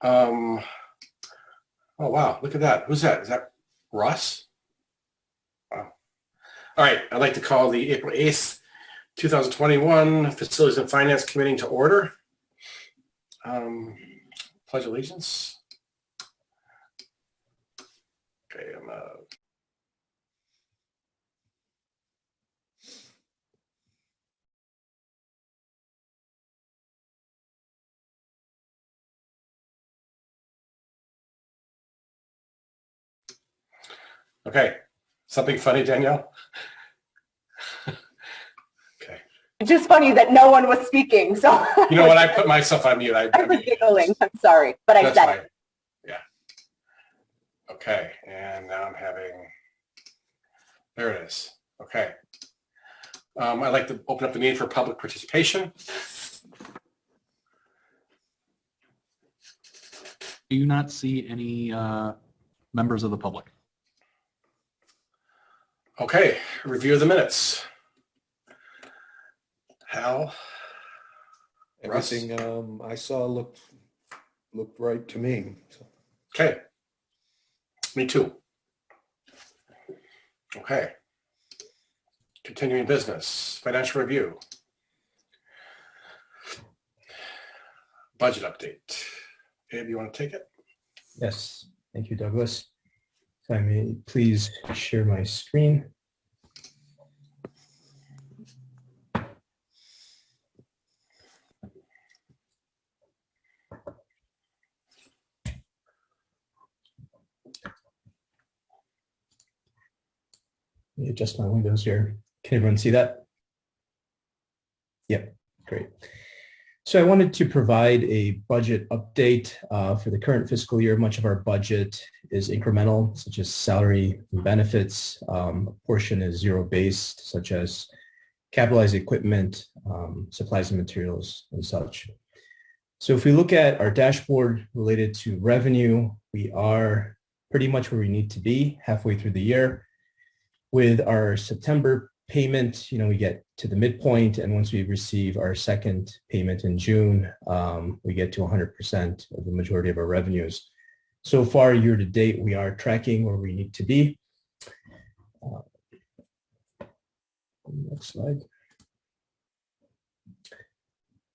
Oh, wow. Look at that. Who's that? Is that Russ? Wow. All right. I'd like to call the April 8th, 2021 Facilities and Finance Committee to order. Pledge allegiance. Okay. Okay. Something funny, Danielle? Okay. It's just funny that no one was speaking. So you know what? I put myself on mute. I was giggling. I'm sorry, but I said it. Yeah. Okay. And now I'm having. There it is. Okay. I'd like to open up the meeting for public participation. Do you not see any members of the public? Okay, review of the minutes. Hal? Everything I saw looked right to me. So. Okay. Me too. Okay. Continuing business, financial review. Budget update. Abe, you want to take it? Yes, thank you, Douglas. If I may please share my screen. Let me adjust my windows here. Can everyone see that? Yep, great. So I wanted to provide a budget update for the current fiscal year. Much of our budget is incremental, such as salary and benefits. A portion is zero-based, such as capitalized equipment, supplies and materials, and such. So if we look at our dashboard related to revenue, we are pretty much where we need to be halfway through the year. With our September payment, we get to the midpoint, and once we receive our second payment in June, we get to 100% of the majority of our revenues. So far, year to date, we are tracking where we need to be. Next slide.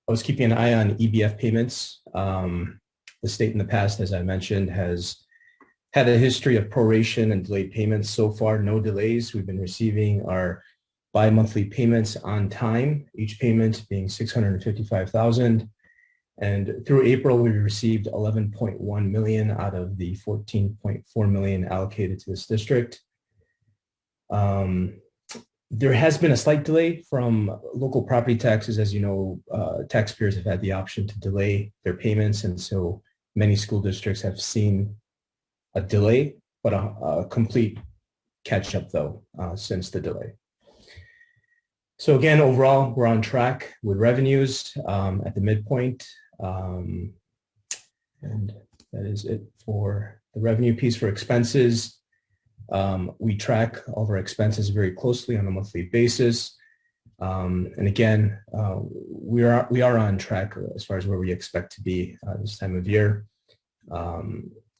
I was keeping an eye on EBF payments. The state in the past, as I mentioned, has had a history of proration and delayed payments. So far, no delays. We've been receiving our bi-monthly payments on time, each payment being $655,000. And through April, we received $11.1 million out of the $14.4 million allocated to this district. There has been a slight delay from local property taxes. As you know, taxpayers have had the option to delay their payments, and so many school districts have seen a delay, but a complete catch-up though since the delay. So again, overall, we're on track with revenues at the midpoint. And that is it for the revenue piece. For expenses, we track all of our expenses very closely on a monthly basis. And again, we are on track as far as where we expect to be this time of year.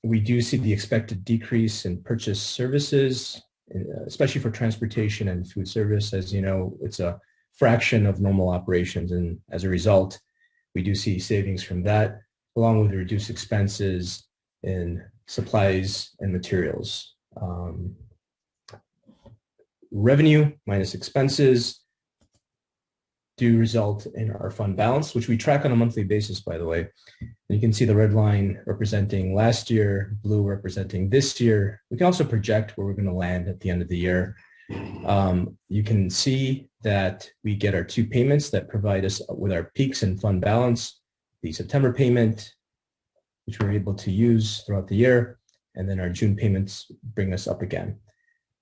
We do see the expected decrease in purchase services, especially for transportation and food service. As you know, it's a fraction of normal operations, and as a result, we do see savings from that, along with reduced expenses in supplies and materials. Revenue minus expenses do result in our fund balance, which we track on a monthly basis, by the way. And you can see the red line representing last year, blue representing this year. We can also project where we're going to land at the end of the year. You can see that we get our two payments that provide us with our peaks in fund balance, the September payment, which we're able to use throughout the year, and then our June payments bring us up again.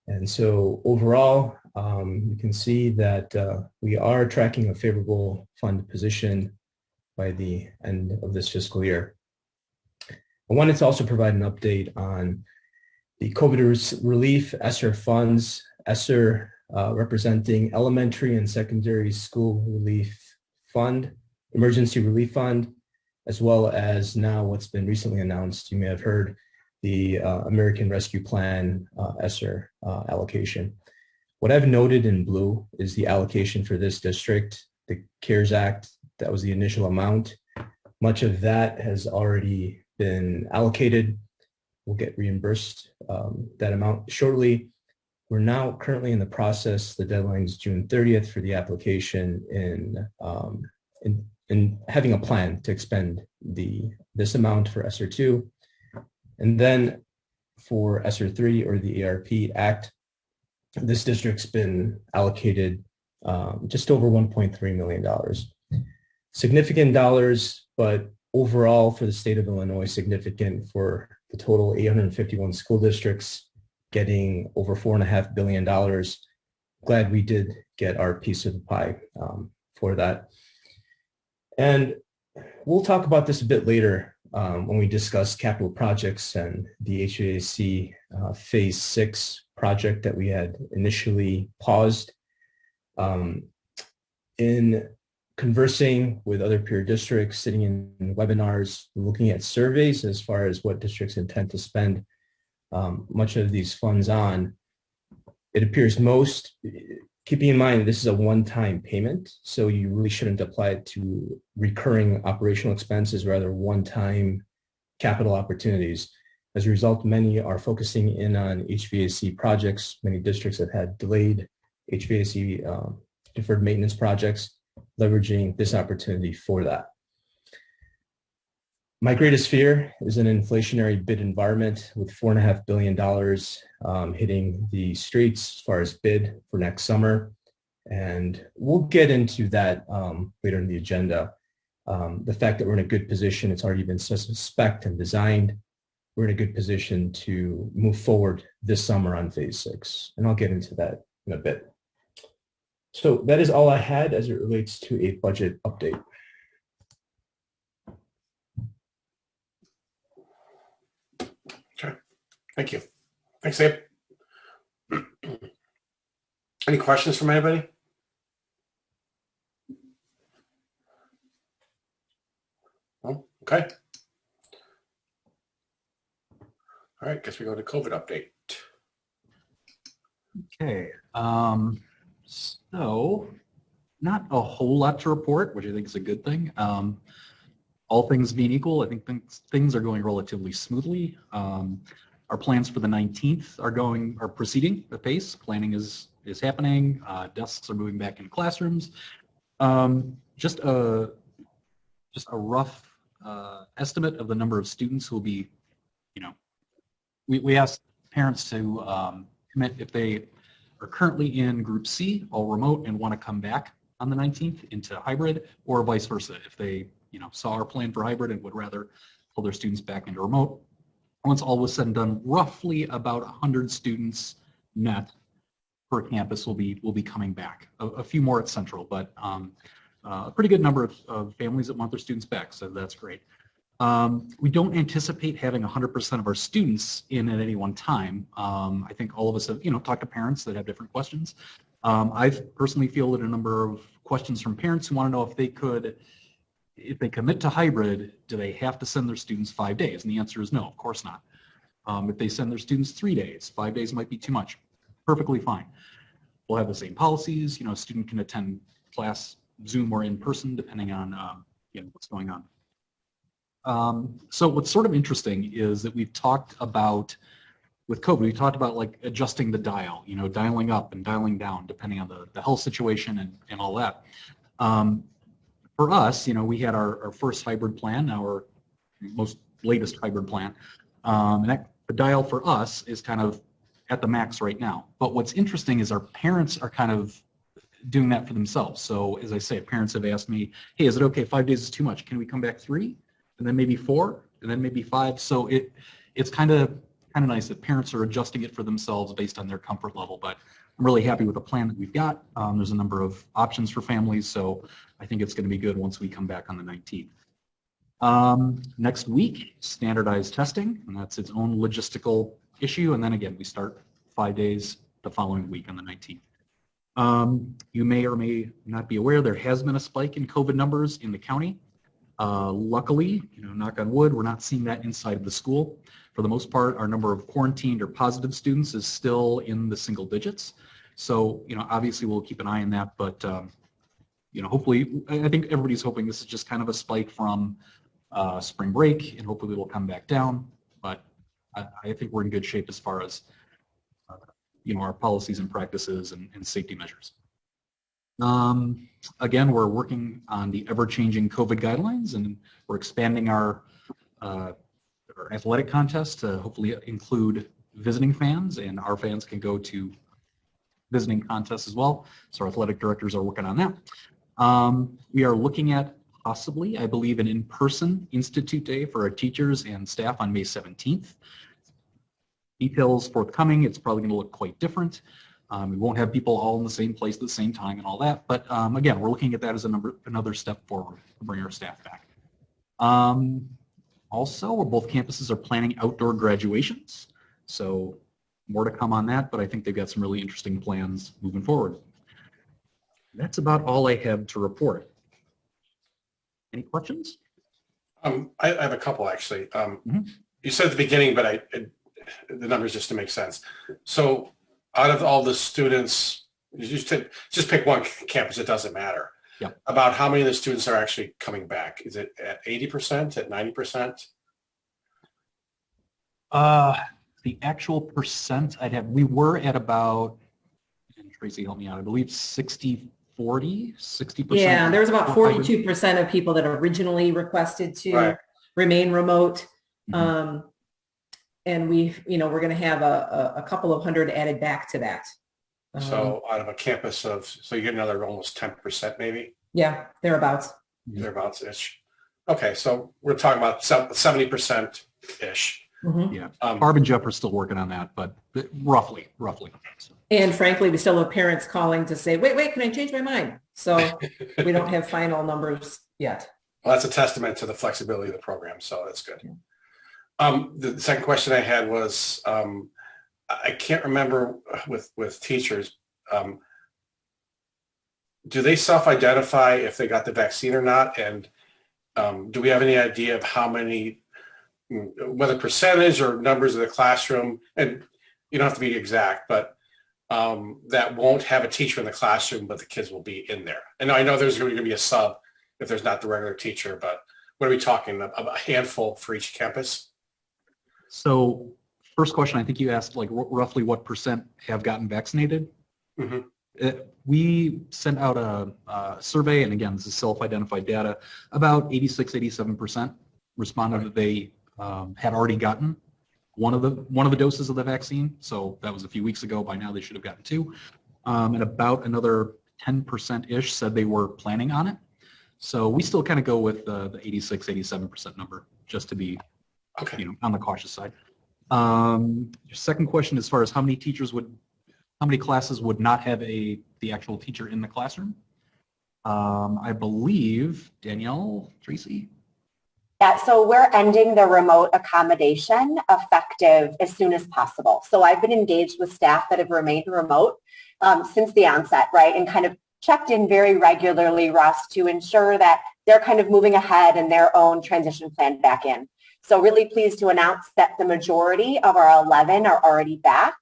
And so overall, you can see that we are tracking a favorable fund position by the end of this fiscal year. I wanted to also provide an update on the COVID relief ESSER funds, ESSER representing Elementary and Secondary School Relief Fund, Emergency Relief Fund, as well as now what's been recently announced, you may have heard, the American Rescue Plan ESSER allocation. What I've noted in blue is the allocation for this district, the CARES Act, that was the initial amount. Much of that has already been allocated. We'll get reimbursed that amount shortly. We're now currently in the process, the deadline is June 30th for the application in having a plan to expend this amount for ESSER 2. And then for ESSER 3 or the ARP Act, this district's been allocated just over $1.3 million. Significant dollars, but overall for the state of Illinois, significant for the total 851 school districts getting over $4.5 billion. Glad we did get our piece of the pie for that. And we'll talk about this a bit later when we discuss capital projects and the HVAC Phase 6 project that we had initially paused. In conversing with other peer districts, sitting in webinars, looking at surveys as far as what districts intend to spend much of these funds on, it appears most, keeping in mind this is a one-time payment, so you really shouldn't apply it to recurring operational expenses, rather one-time capital opportunities. As a result, many are focusing in on HVAC projects. Many districts have had delayed HVAC deferred maintenance projects, leveraging this opportunity for that. My greatest fear is an inflationary bid environment with $4.5 billion hitting the streets as far as bid for next summer. And we'll get into that later in the agenda. The fact that we're in a good position, it's already been spec'd and designed. We're in a good position to move forward this summer on Phase 6. And I'll get into that in a bit. So that is all I had as it relates to a budget update. Okay, thank you. Thanks, Abe. Any questions from anybody? Oh, okay. All right, guess we go to COVID update. Okay. So not a whole lot to report, which I think is a good thing. All things being equal, I think things are going relatively smoothly. Our plans for the 19th are proceeding at pace. Planning is happening. Desks are moving back into classrooms. Just a rough estimate of the number of students who will be, we asked parents to commit if they are currently in Group C, all remote, and want to come back on the 19th into hybrid, or vice versa, if they saw our plan for hybrid and would rather pull their students back into remote. Once all was said and done, roughly about 100 students net per campus will be coming back. A few more at Central, but a pretty good number of families that want their students back, so that's great. We don't anticipate having 100% of our students in at any one time. I think all of us have, talked to parents that have different questions. I've personally fielded a number of questions from parents who want to know if they commit to hybrid, do they have to send their students 5 days? And the answer is no, of course not. If they send their students 3 days, 5 days might be too much. Perfectly fine. We'll have the same policies. A student can attend class Zoom or in person, depending on what's going on. So what's sort of interesting is that we've talked about, with COVID, we talked about like adjusting the dial, dialing up and dialing down, depending on the health situation and all that. For us, we had our first hybrid plan, our most latest hybrid plan, and the dial for us is kind of at the max right now. But what's interesting is our parents are kind of doing that for themselves. So as I say, parents have asked me, hey, is it okay, 5 days is too much? Can we come back 3? And then maybe 4, and then maybe 5. So it's kind of nice that parents are adjusting it for themselves based on their comfort level. But I'm really happy with the plan that we've got. There's a number of options for families, so I think it's going to be good once we come back on the 19th. Next week, standardized testing, and that's its own logistical issue. And then again, we start 5 days the following week on the 19th. You may or may not be aware there has been a spike in COVID numbers in the county. Luckily, knock on wood, we're not seeing that inside of the school. For the most part, our number of quarantined or positive students is still in the single digits. So, obviously we'll keep an eye on that, but, hopefully, I think everybody's hoping this is just kind of a spike from spring break, and hopefully it'll come back down. But I think we're in good shape as far as, our policies and practices and safety measures. Again, we're working on the ever-changing COVID guidelines, and we're expanding our athletic contest to hopefully include visiting fans, and our fans can go to visiting contests as well. So our athletic directors are working on that. We are looking at possibly, I believe, an in-person Institute Day for our teachers and staff on May 17th. Details forthcoming. It's probably going to look quite different. We won't have people all in the same place at the same time and all that. But again, we're looking at that as another step forward to bring our staff back. Also, both campuses are planning outdoor graduations. So more to come on that, but I think they've got some really interesting plans moving forward. That's about all I have to report. Any questions? I have a couple, actually. You said at the beginning, but the numbers just to make sense. So out of all the students, just pick one campus, it doesn't matter. Yeah. About how many of the students are actually coming back? Is it at 80%, at 90%? The actual percent we were at about, and Tracy help me out, I believe 60-40, 60%. Yeah, there was about 42% of people that originally requested to remain remote. Mm-hmm. And we're going to have a couple of hundred added back to that. So out of a campus so you get another almost 10% maybe? Yeah, thereabouts. Thereabouts-ish. Okay, so we're talking about 70%-ish. Mm-hmm. Yeah, Barb and Jeff are still working on that, but roughly. And frankly, we still have parents calling to say, wait, can I change my mind? So we don't have final numbers yet. Well, that's a testament to the flexibility of the program, so that's good. Yeah. The second question I had was, I can't remember with teachers, do they self-identify if they got the vaccine or not? And do we have any idea of how many, whether percentage or numbers of the classroom, and you don't have to be exact, but that won't have a teacher in the classroom, but the kids will be in there? And I know there's going to be a sub if there's not the regular teacher, but what are we talking, a handful for each campus? So first question, I think you asked like roughly what percent have gotten vaccinated. Mm-hmm. We sent out a survey, and again, this is self-identified data. About 86-87% responded that they had already gotten one of the doses of the vaccine. So that was a few weeks ago. By now, they should have gotten two. And about another 10%-ish said they were planning on it. So we still kind of go with the 86-87% number just to be on the cautious side. Your second question, as far as how many classes would not have the actual teacher in the classroom? I believe, Danielle, Tracy? Yeah, so we're ending the remote accommodation effective as soon as possible. So I've been engaged with staff that have remained remote since the onset, right? And kind of checked in very regularly, Russ, to ensure that they're kind of moving ahead in their own transition plan back in. So really pleased to announce that the majority of our 11 are already back,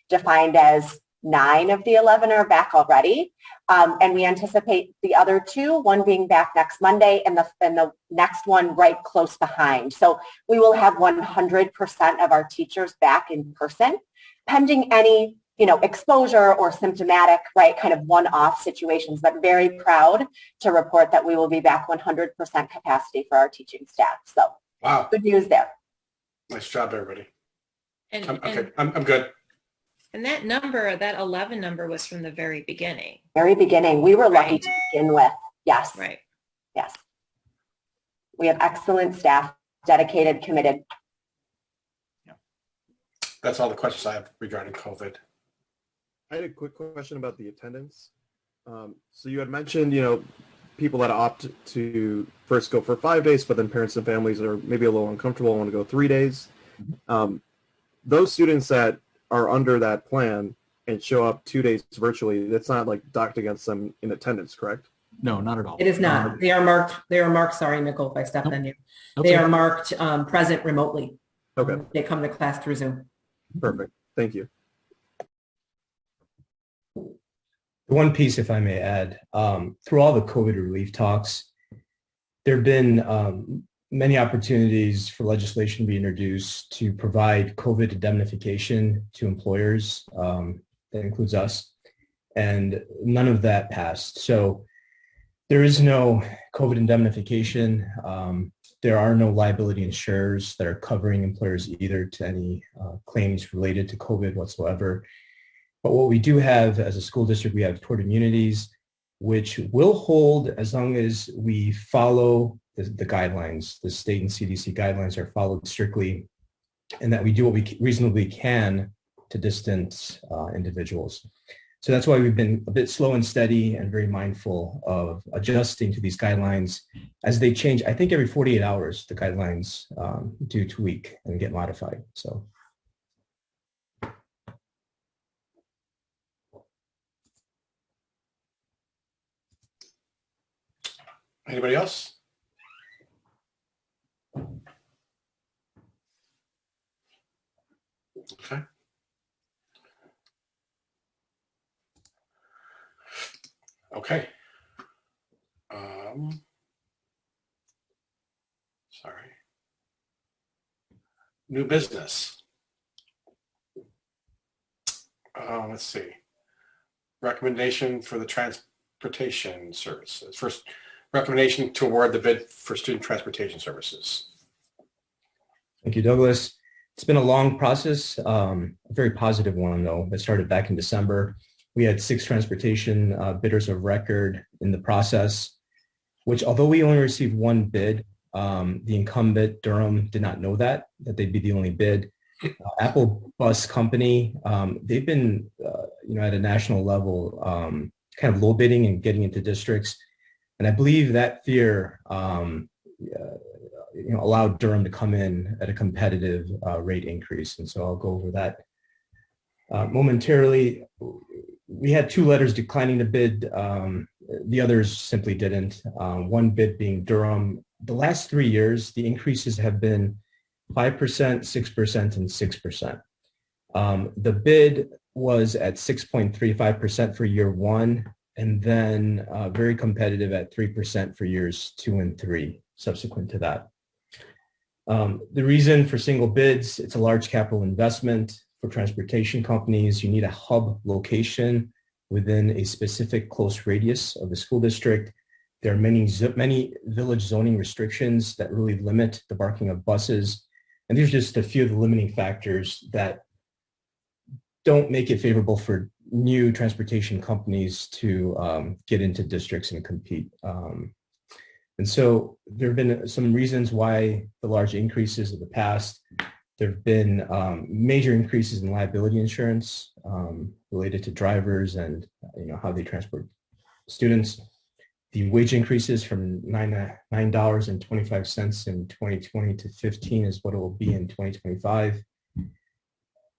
defined as 9 of the 11 are back already. And we anticipate the other 2, one being back next Monday and the next one right close behind. So we will have 100% of our teachers back in person, pending any exposure or symptomatic, right, kind of one-off situations, but very proud to report that we will be back 100% capacity for our teaching staff. So wow, good news there. Nice job, everybody. And I'm good. And that number, that 11 number, was from the very beginning. Very beginning. We were lucky to begin with. Yes. Right. Yes. We have excellent staff, dedicated, committed. Yeah. That's all the questions I have regarding COVID. I had a quick question about the attendance. So you had mentioned, people that opt to first go for 5 days, but then parents and families are maybe a little uncomfortable and want to go 3 days. Those students that are under that plan and show up 2 days virtually, that's not like docked against them in attendance, correct? No, not at all. It is not. They are marked, sorry, Nicole, if I stepped on you. Okay. They are marked present remotely. Okay, They come to class through Zoom. perfect. Thank you. One piece, if I may add, through all the COVID relief talks, there have been many opportunities for legislation to be introduced to provide COVID indemnification to employers. That includes us, and none of that passed. So there is no COVID indemnification. There are no liability insurers that are covering employers either to any claims related to COVID whatsoever. But what we do have as a school district, we have tort immunities, which will hold as long as we follow the guidelines. The state and CDC guidelines are followed strictly, and that we do what we reasonably can to distance individuals. So that's why we've been a bit slow and steady and very mindful of adjusting to these guidelines as they change. I think every 48 hours, the guidelines do tweak and get modified. So. Anybody else? Okay. Okay. Sorry. New business. Let's see. Recommendation for the transportation services. First, recommendation to award the bid for student transportation services. Thank you, Douglas. It's been a long process, a very positive one though. That started back in December. We had 6 transportation bidders of record in the process, which although we only received 1 bid, the incumbent Durham did not know that they'd be the only bid. Apple Bus Company, they've been, at a national level, kind of low bidding and getting into districts. And I believe that fear allowed Durham to come in at a competitive rate increase. And so I'll go over that momentarily. We had 2 letters declining to bid. The others simply didn't. 1 bid being Durham. The last 3 years, the increases have been 5%, 6%, and 6%. The bid was at 6.35% for year 1, and then very competitive at 3% for years 2 and 3 subsequent to that. The reason for single bids, it's a large capital investment. For transportation companies, you need a hub location within a specific close radius of the school district. There are many village zoning restrictions that really limit the parking of buses. And these are just a few of the limiting factors that don't make it favorable for new transportation companies to get into districts and compete. And so there have been some reasons why the large increases of the past. There have been major increases in liability insurance related to drivers and how they transport students. The wage increases from $9.25 in 2020 to $15 is what it will be in 2025.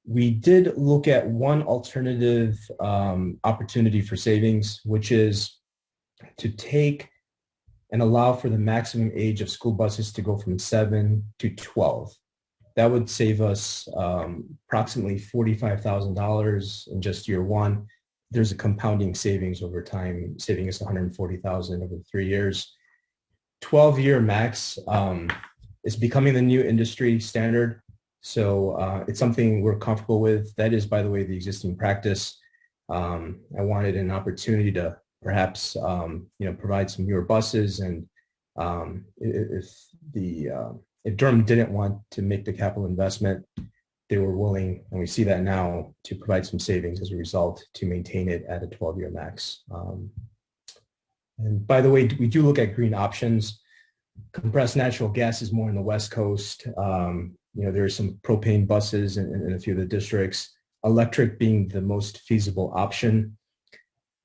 We did look at one alternative opportunity for savings, which is to take and allow for the maximum age of school buses to go from 7 to 12. That would save us approximately $45,000 in just year 1. There's a compounding savings over time, saving us $140,000 over 3 years. 12-year max is becoming the new industry standard. So it's something we're comfortable with. That is, by the way, the existing practice. I wanted an opportunity to perhaps, provide some newer buses. And if Durham didn't want to make the capital investment, they were willing, and we see that now, to provide some savings as a result to maintain it at a 12-year max. And by the way, we do look at green options. Compressed natural gas is more on the West Coast. There are some propane buses in a few of the districts, electric being the most feasible option.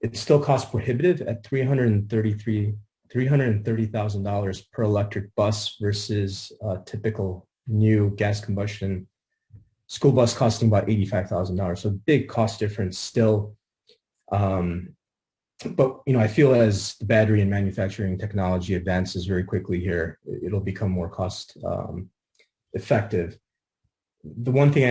It's still cost prohibitive at $330,000 per electric bus versus a typical new gas combustion school bus costing about $85,000. So big cost difference still. But, I feel as the battery and manufacturing technology advances very quickly here, it'll become more cost effective. The one thing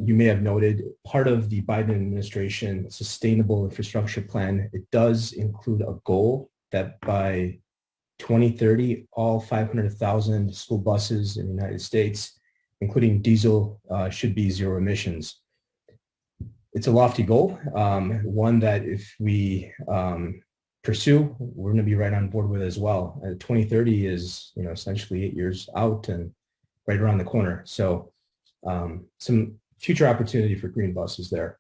you may have noted, part of the Biden administration sustainable infrastructure plan, it does include a goal that by 2030, all 500,000 school buses in the United States, including diesel, should be zero emissions. It's a lofty goal, one that if we pursue, we're going to be right on board with as well. 2030 is, essentially 8 years out and right around the corner. So some future opportunity for green buses there.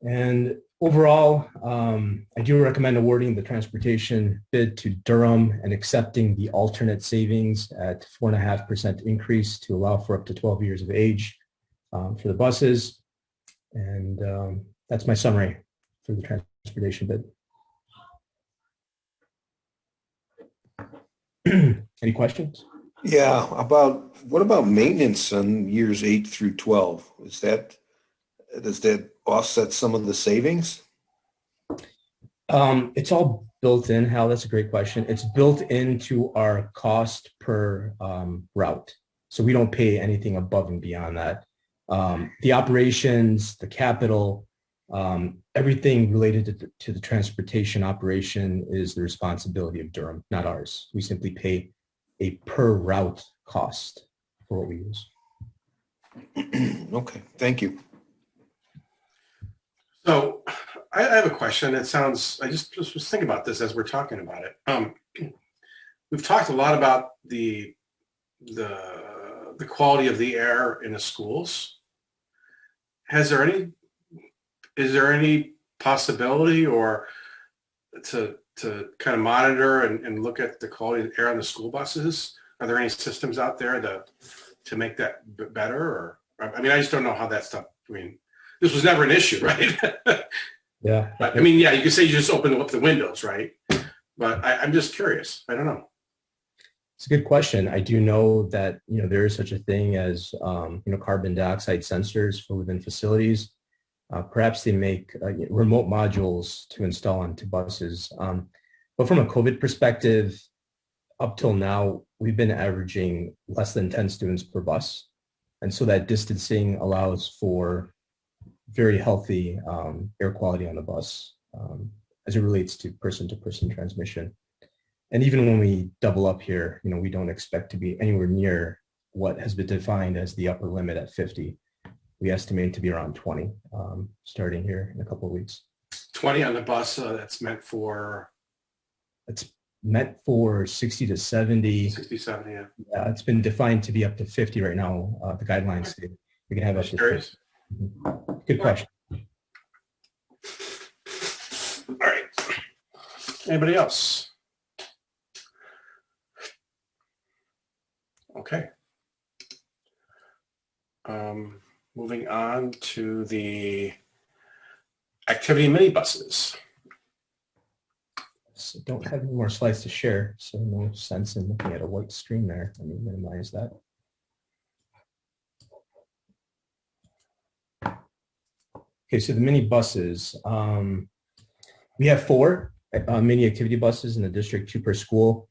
And overall, I do recommend awarding the transportation bid to Durham and accepting the alternate savings at 4.5% increase to allow for up to 12 years of age for the buses. And that's my summary for the transportation bid. Any questions? Yeah, what about maintenance on years 8 through 12? Does that offset some of the savings? It's all built in, Hal. That's a great question. It's built into our cost per route. So we don't pay anything above and beyond that. The operations, the capital, everything related to the transportation operation is the responsibility of Durham, not ours. We simply pay a per route cost for what we use. Okay, thank you. So I have a question. It sounds, I just was thinking about this as we're talking about it. We've talked a lot about the quality of the air in the schools. Is there any possibility or to kind of monitor and look at the quality of the air on the school buses? Are there any systems out there to make that better? Or, I mean, I just don't know how that stuff, this was never an issue, right? Yeah. I mean, yeah, you could say you just open up the windows, right? But I'm just curious. I don't know. It's a good question. I do know that, there is such a thing as, carbon dioxide sensors for within facilities. Perhaps they make remote modules to install onto buses. But from a COVID perspective, up till now, we've been averaging less than 10 students per bus. And so that distancing allows for very healthy air quality on the bus as it relates to person-to-person transmission. And even when we double up here, we don't expect to be anywhere near what has been defined as the upper limit at 50. We estimate to be around 20 starting here in a couple of weeks. 20 on the bus, that's meant for? It's meant for 60 to 70. 60, 70, yeah. Yeah, it's been defined to be up to 50 right now. The guidelines say we can have up to 50. Good question. All right. Anybody else? Okay. Moving on to the activity minibuses. So don't have any more slides to share, so no sense in looking at a white screen there. Let me minimize that. Okay, so the mini buses, we have 4 mini activity buses in the district, 2 per school.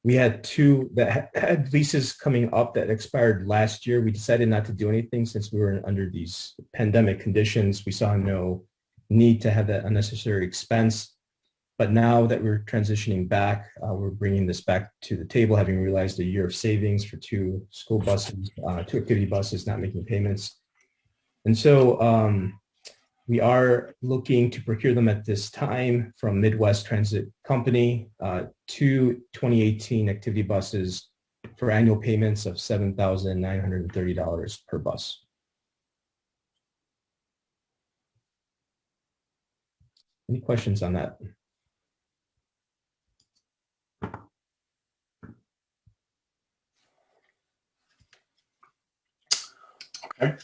We had 2 that had leases coming up that expired last year. We decided not to do anything since we were under these pandemic conditions. We saw no need to have that unnecessary expense. But now that we're transitioning back, we're bringing this back to the table, having realized a year of savings for 2 school buses, 2 activity buses not making payments. And so we are looking to procure them at this time from Midwest Transit Company, 2 2018 activity buses for annual payments of $7,930 per bus. Any questions on that? Okay.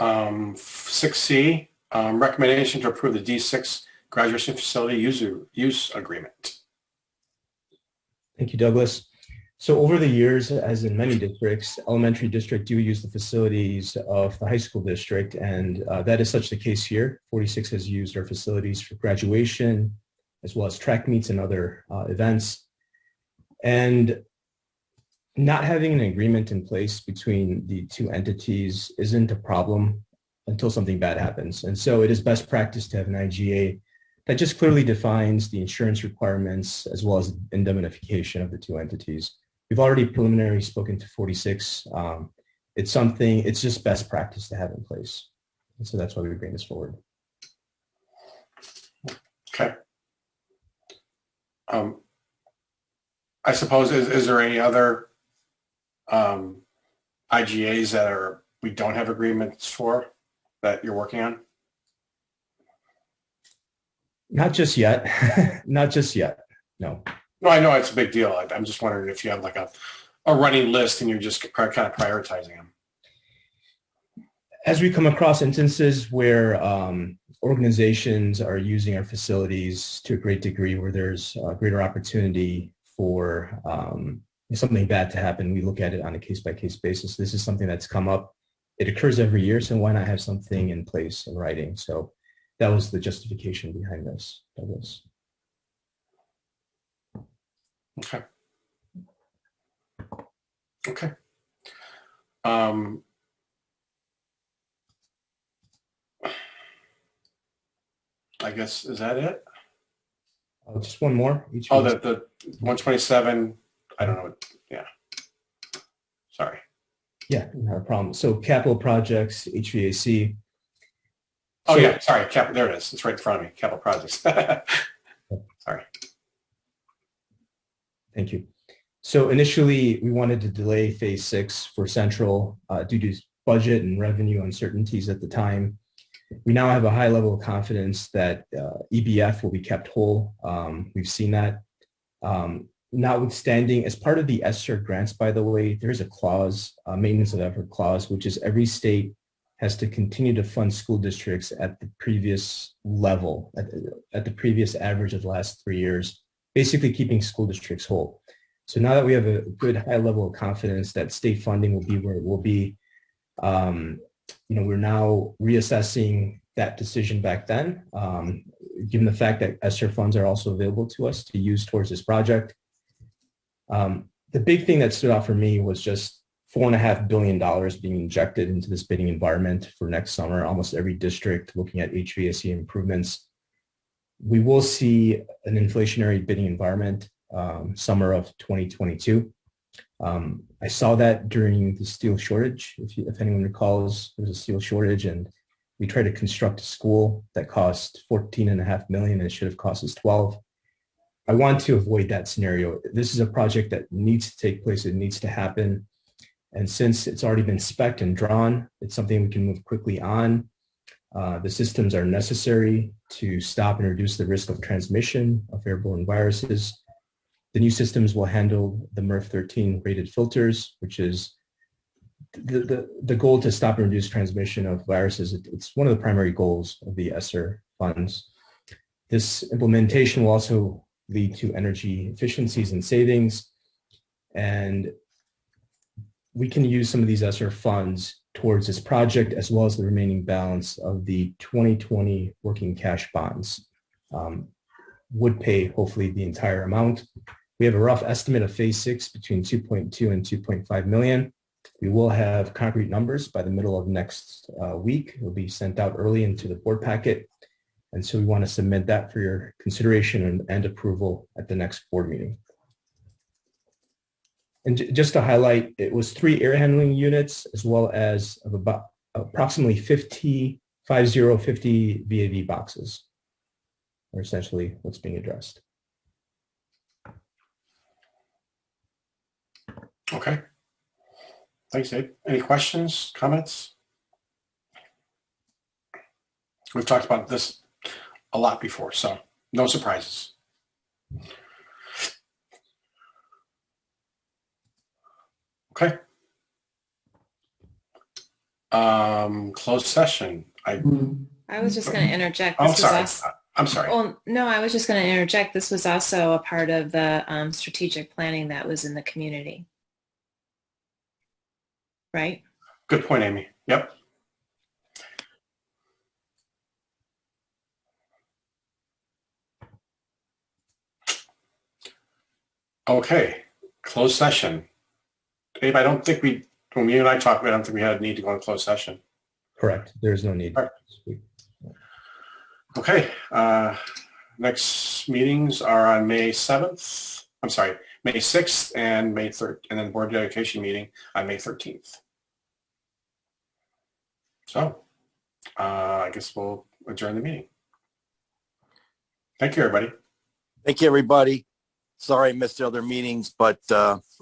6C, recommendation to approve the D6 graduation facility use agreement. Thank you, Douglas. So over the years, as in many districts, elementary district do use the facilities of the high school district, and that is such the case here. 46 has used our facilities for graduation, as well as track meets and other events. And not having an agreement in place between the two entities isn't a problem until something bad happens. And so it is best practice to have an IGA that just clearly defines the insurance requirements as well as indemnification of the two entities. We've already preliminarily spoken to 46. It's just best practice to have in place. And so that's why we bring this forward. Okay. I suppose, is there any other IGAs that we don't have agreements for that you're working on? Not just yet. Not just yet. No. No, I know it's a big deal. I'm just wondering if you have like a running list and you're just kind of prioritizing them. As we come across instances where organizations are using our facilities to a great degree, where there's a greater opportunity for something bad to happen, we look at it on a case-by-case basis. This is something that's come up. It occurs every year, so why not have something in place in writing? So that was the justification behind this, Douglas. Okay. Okay. I guess, is that it? Just one more. Oh, the 127, I don't know. Yeah. Sorry. Yeah, not a problem. So capital projects, HVAC. Oh, yeah, sorry. There it is. It's right in front of me. Capital projects. Sorry. Thank you. So initially, we wanted to delay phase 6 for Central due to budget and revenue uncertainties at the time. We now have a high level of confidence that EBF will be kept whole. We've seen that. Notwithstanding, as part of the ESSER grants, by the way, there's a clause, a maintenance of effort clause, which is every state has to continue to fund school districts at the previous level, at the previous average of the last 3 years, basically keeping school districts whole. So now that we have a good high level of confidence that state funding will be where it will be, we're now reassessing that decision back then, given the fact that ESSER funds are also available to us to use towards this project. The big thing that stood out for me was just $4.5 billion being injected into this bidding environment for next summer. Almost every district looking at HVAC improvements. We will see an inflationary bidding environment summer of 2022. I saw that during the steel shortage. If anyone recalls, there was a steel shortage and we tried to construct a school that cost $14.5 million and it should have cost us 12. I want to avoid that scenario. This is a project that needs to take place. It needs to happen. And since it's already been spec'd and drawn, it's something we can move quickly on. The systems are necessary to stop and reduce the risk of transmission of airborne viruses. The new systems will handle the MERV 13 rated filters, which is the goal to stop and reduce transmission of viruses. It's one of the primary goals of the ESSER funds. This implementation will also lead to energy efficiencies and savings. And we can use some of these ESSER funds towards this project as well as the remaining balance of the 2020 working cash bonds. Would pay hopefully the entire amount. We have a rough estimate of phase 6 between 2.2 and 2.5 million. We will have concrete numbers by the middle of next week. It will be sent out early into the board packet. And so we want to submit that for your consideration and approval at the next board meeting. And just to highlight, it was 3 air handling units as well as of about approximately 50 VAV boxes are essentially what's being addressed. Okay. Thanks, Dave. Any questions, comments? We've talked about this a lot before, so no surprises. Okay. Closed session. I was just going to interject. Oh, This sorry. was I'm sorry. Well, no, I was just going to interject. This was also a part of the strategic planning that was in the community. Right? Good point, Amy. Yep. Okay, closed session. Abe, I don't think when you and I talked, I don't think we had a need to go in closed session. Correct. There's no need. All right. Okay, next meetings are on May 7th. I'm sorry, May 6th and May 3rd, and then board dedication meeting on May 13th. So I guess we'll adjourn the meeting. Thank you, everybody. Thank you, everybody. Sorry I missed the other meetings, but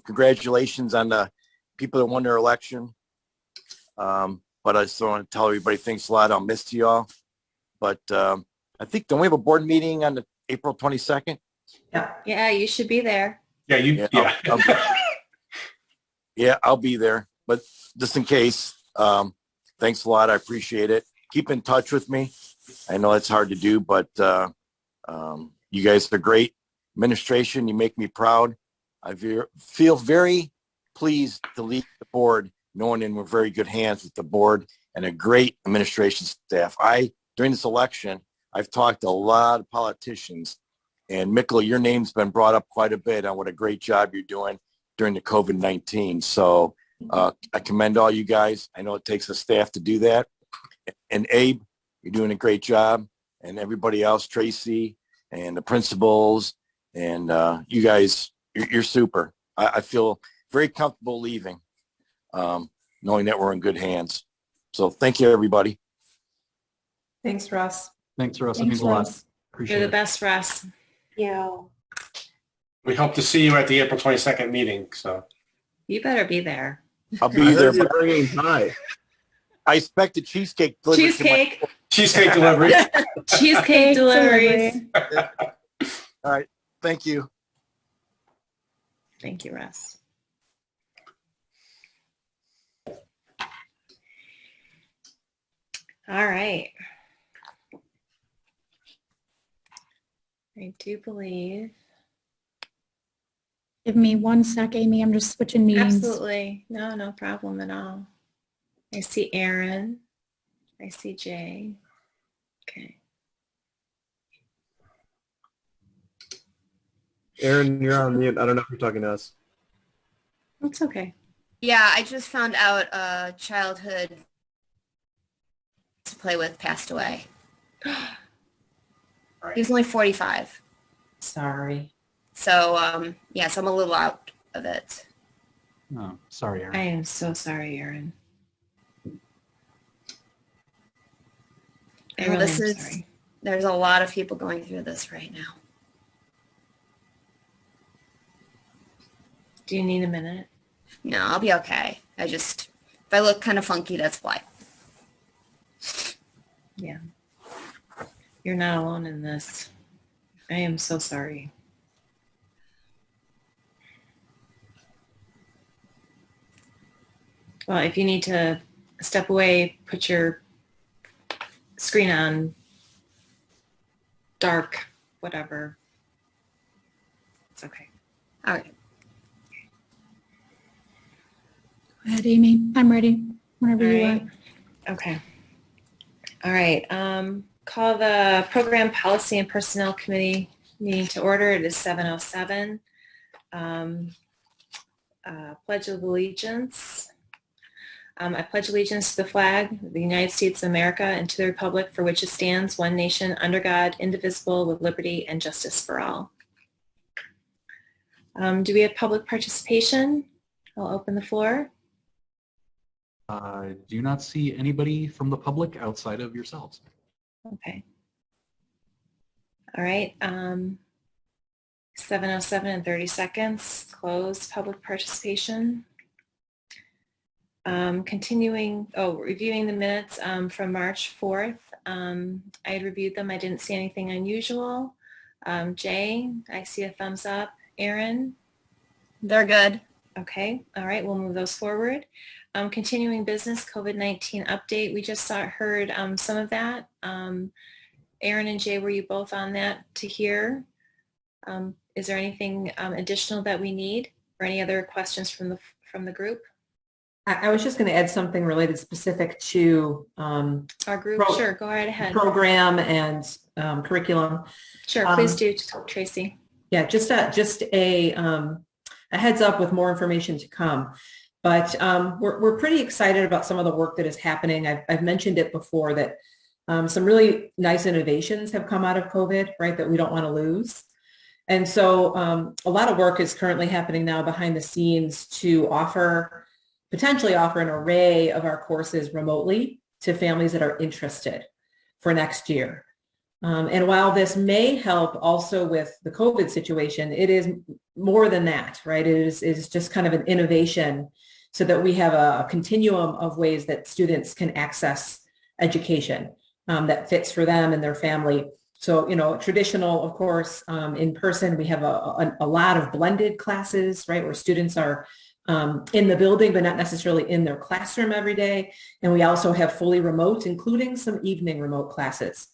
congratulations on the people that won their election. But I just want to tell everybody thanks a lot. I'll miss you all. But I think, don't we have a board meeting on the April 22nd? Yeah, you should be there. Yeah, yeah, I'll be there. But just in case, thanks a lot. I appreciate it. Keep in touch with me. I know it's hard to do, but you guys are great. Administration, you make me proud. I feel very pleased to lead the board, knowing in we're very good hands with the board and a great administration staff. During this election, I've talked to a lot of politicians, and Mikkel, your name's been brought up quite a bit on what a great job you're doing during the COVID-19. So I commend all you guys. I know it takes a staff to do that. And Abe, you're doing a great job. And everybody else, Tracy and the principals, and you guys, you're super. I feel very comfortable leaving, knowing that we're in good hands. So thank you, everybody. Thanks, Russ. Thanks, Russ. It Thanks, means a lot. Russ. Appreciate You're the it. best, Russ. You. we hope to see you at the April 22nd meeting. So You better be there. I'll I be there. heard you're But bringing pie. I expect a cheesecake delivered to my- Cheesecake. cheesecake delivery. Cheesecake deliveries. All right. Thank you. Thank you, Russ. All right. I do believe. Give me 1 sec, Amy. I'm just switching meetings. Absolutely. No problem at all. I see Aaron. I see Jay. Okay. Aaron, you're on mute. I don't know if you're talking to us. That's okay. Yeah, I just found out a childhood to play with passed away. He was only 45. Sorry. So, yeah, so I'm a little out of it. Oh, sorry, Aaron. I am so sorry, Aaron. I Well, really this am is, sorry. there's a lot of people going through this right now. Do you need a minute? No, I'll be okay. If I look kind of funky, that's why. Yeah. You're not alone in this. I am so sorry. Well, if you need to step away, put your screen on dark, whatever. It's okay. All right. Go ahead, Amy. I'm ready whenever All you right. are. Okay. All right. Call the Program Policy and Personnel Committee meeting to order. It is 7:07. Pledge of Allegiance. I pledge allegiance to the flag of the United States of America and to the republic for which it stands, one nation, under God, indivisible, with liberty and justice for all. Do we have public participation? I'll open the floor. I do not see anybody from the public outside of yourselves. Okay. All right. 7:07 and 30 seconds. Close public participation. Reviewing the minutes from March 4th. I had reviewed them. I didn't see anything unusual. Jay, I see a thumbs up. Aaron? They're good. Okay. All right. We'll move those forward. Continuing business, COVID-19 update. We just heard some of that. Aaron and Jay, were you both on that to hear? Is there anything additional that we need, or any other questions from the group? I was just going to add something related specific to Our group? Sure, go right ahead. Program and curriculum. Sure, please do, Tracy. Yeah, just a heads up with more information to come. But we're pretty excited about some of the work that is happening. I've mentioned it before that some really nice innovations have come out of COVID, right, that we don't want to lose. And so a lot of work is currently happening now behind the scenes to potentially offer an array of our courses remotely to families that are interested for next year. And while this may help also with the COVID situation, it is more than that, right? It is just kind of an innovation so that we have a continuum of ways that students can access education that fits for them and their family. So, traditional, of course, in person, we have a lot of blended classes, right, where students are in the building, but not necessarily in their classroom every day. And we also have fully remote, including some evening remote classes.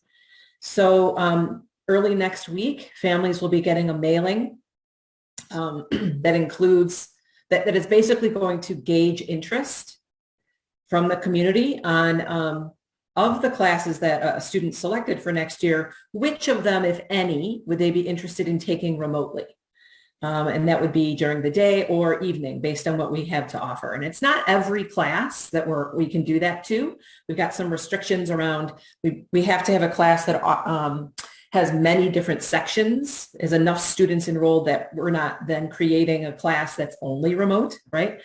So early next week, families will be getting a mailing that includes, that is basically going to gauge interest from the community on of the classes that a student selected for next year, which of them, if any, would they be interested in taking remotely? And that would be during the day or evening based on what we have to offer. And it's not every class that we can do that to. We've got some restrictions around, we have to have a class that has many different sections, is enough students enrolled that we're not then creating a class that's only remote, right?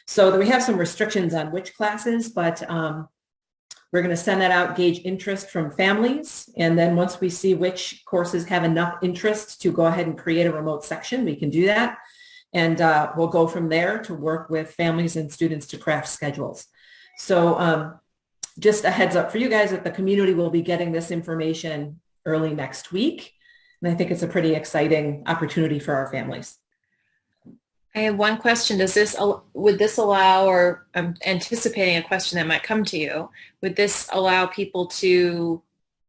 So we have some restrictions on which classes, but we're going to send that out, gauge interest from families. And then once we see which courses have enough interest to go ahead and create a remote section, we can do that. And we'll go from there to work with families and students to craft schedules. So just a heads up for you guys that the community will be getting this information early next week. And I think it's a pretty exciting opportunity for our families. I have one question. Would this allow, or I'm anticipating a question that might come to you, would this allow people to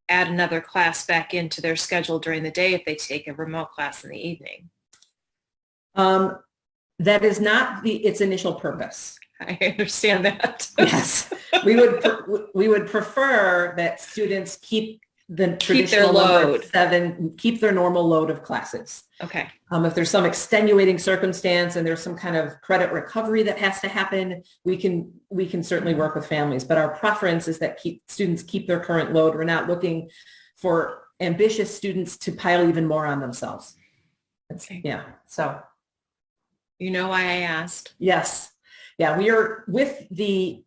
add another class back into their schedule during the day if they take a remote class in the evening? That is not its initial purpose. I understand that. Yes, we would prefer that students keep the traditional load. 7, keep their normal load of classes. Okay. If there's some extenuating circumstance and there's some kind of credit recovery that has to happen, we can certainly work with families. But our preference is that students keep their current load. We're not looking for ambitious students to pile even more on themselves. Okay. Yeah. So. You know why I asked. Yes. Yeah. We are, with the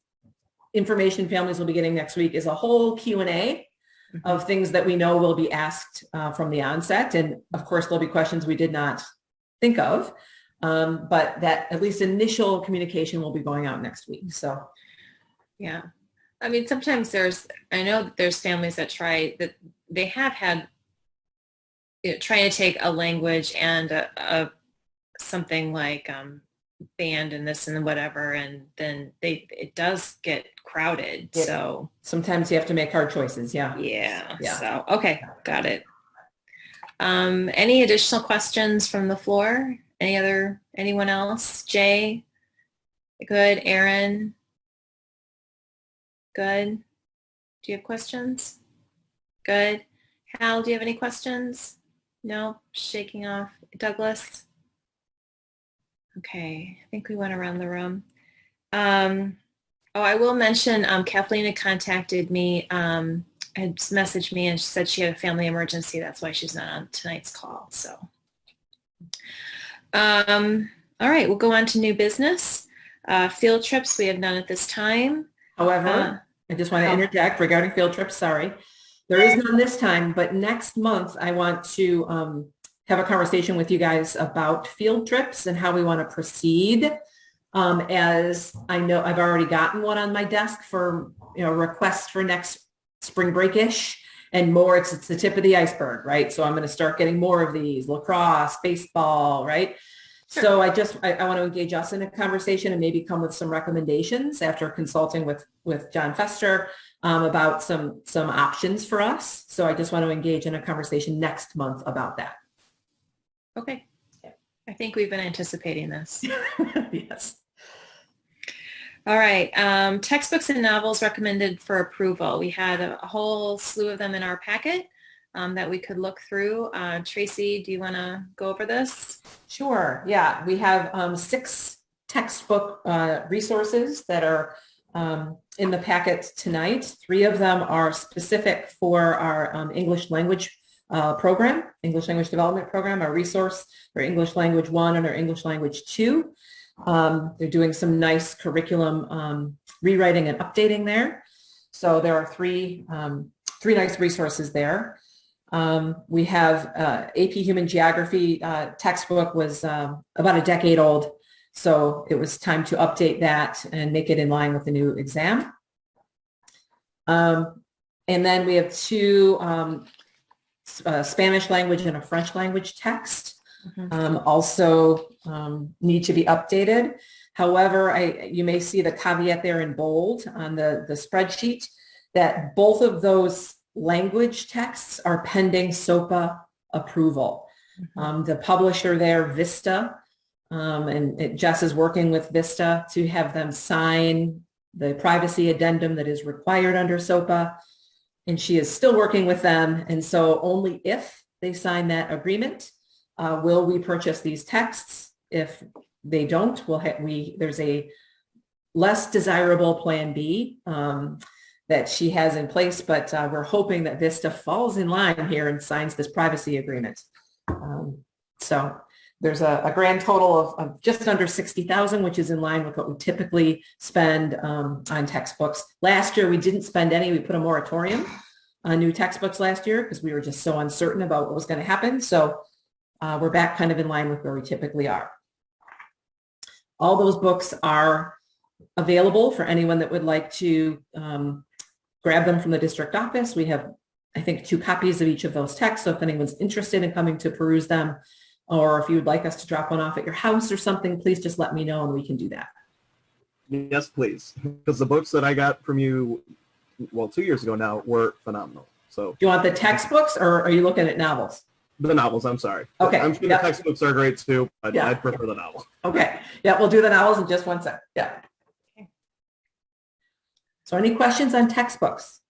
information families will be getting next week, is a whole Q&A of things that we know will be asked from the onset. And of course, there'll be questions we did not think of, but that at least initial communication will be going out next week. So, yeah. I mean, sometimes I know that there's families that they have had, trying to take a language and something like band and this and whatever, and then it does get crowded. Yeah. So sometimes you have to make hard choices. Yeah. Yeah. So, okay. Got it. Any additional questions from the floor? Anyone else? Jay? Good. Aaron? Good. Do you have questions? Good. Hal, do you have any questions? No? Shaking off. Douglas? Okay. I think we went around the room. I will mention Kathleen had contacted me, had messaged me, and she said she had a family emergency. That's why she's not on tonight's call. So, all right, we'll go on to new business. Field trips, we have none at this time. However, I just want to interject regarding field trips. Sorry. There is none this time, but next month I want to have a conversation with you guys about field trips and how we want to proceed. As I know, I've already gotten one on my desk for requests for next spring break-ish and more. It's the tip of the iceberg, right? So I'm going to start getting more of these: lacrosse, baseball, right? So I want to engage us in a conversation and maybe come with some recommendations after consulting with John Fester about some options for us. So I just want to engage in a conversation next month about that. Okay. I think we've been anticipating this. Yes. All right. Textbooks and novels recommended for approval. We had a whole slew of them in our packet that we could look through. Tracy, do you want to go over this? Sure. Yeah. We have 6 textbook resources that are in the packet tonight. 3 of them are specific for our English language program, English language development program, our resource for English language 1 and our English language 2. They're doing some nice curriculum rewriting and updating there. So there are 3 nice resources there. We have AP Human Geography textbook was about a decade old, so it was time to update that and make it in line with the new exam. And then we have 2 Spanish language and a French language text. Also need to be updated. However, you may see the caveat there in bold on the spreadsheet that both of those language texts are pending SOPA approval. The publisher there, Vista, and Jess is working with Vista to have them sign the privacy addendum that is required under SOPA. And she is still working with them. And so only if they sign that agreement will we purchase these texts. If they don't, there's a less desirable plan B that she has in place, but we're hoping that Vista falls in line here and signs this privacy agreement. So there's a grand total of just under $60,000, which is in line with what we typically spend on textbooks. Last year, we didn't spend any. We put a moratorium on new textbooks last year because we were just so uncertain about what was going to happen. So we're back kind of in line with where we typically are. All those books are available for anyone that would like to grab them from the district office. We have, I think, 2 copies of each of those texts. So if anyone's interested in coming to peruse them, or if you would like us to drop one off at your house or something, please just let me know and we can do that. Yes, please. Because the books that I got from you, well, 2 years ago now, were phenomenal. So, do you want the textbooks or are you looking at novels? The novels, I'm sorry. Okay. I'm sure the textbooks are great too, but I prefer the novel. Okay. Yeah, we'll do the novels in just one sec. Yeah. Okay. So any questions on textbooks?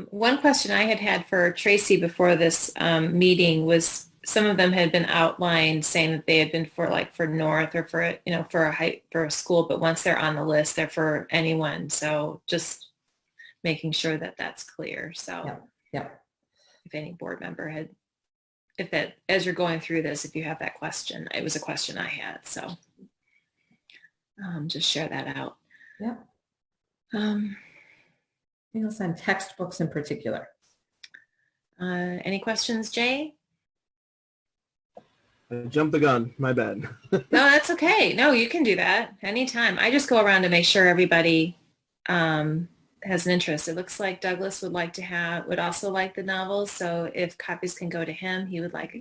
One question I had for Tracy before this meeting was some of them had been outlined saying that they had been for North or for a school, but once they're on the list, they're for anyone. So just making sure that that's clear. So yeah. If any board member as you're going through this, if you have that question, it was a question I had. So just share that out. Yeah. Anything else on textbooks in particular? Any questions, Jay? I jumped the gun. My bad. No, that's okay. No, you can do that anytime. I just go around to make sure everybody has an interest. It looks like Douglas would also like the novels. So if copies can go to him, he would like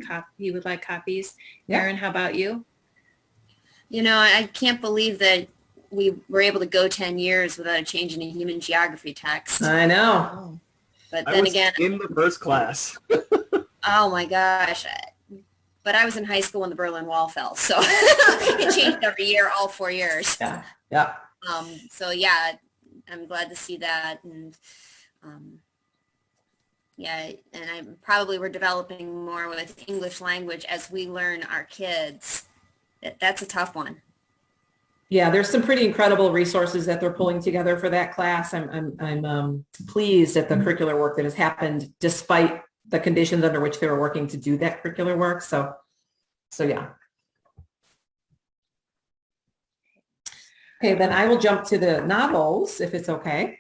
copies. Yeah. Erin, how about you? You know, I can't believe that we were able to go 10 years without a change in a human geography text. I know. But I then was again, in the first class. oh my gosh. But I was in high school when the Berlin Wall fell. So it changed every year, all 4 years. Yeah. So yeah, I'm glad to see that. And we're developing more with English language as we learn our kids. That's a tough one. Yeah, there's some pretty incredible resources that they're pulling together for that class. I'm pleased at the curricular work that has happened despite the conditions under which they were working to do that curricular work. So yeah. Okay, then I will jump to the novels if it's okay.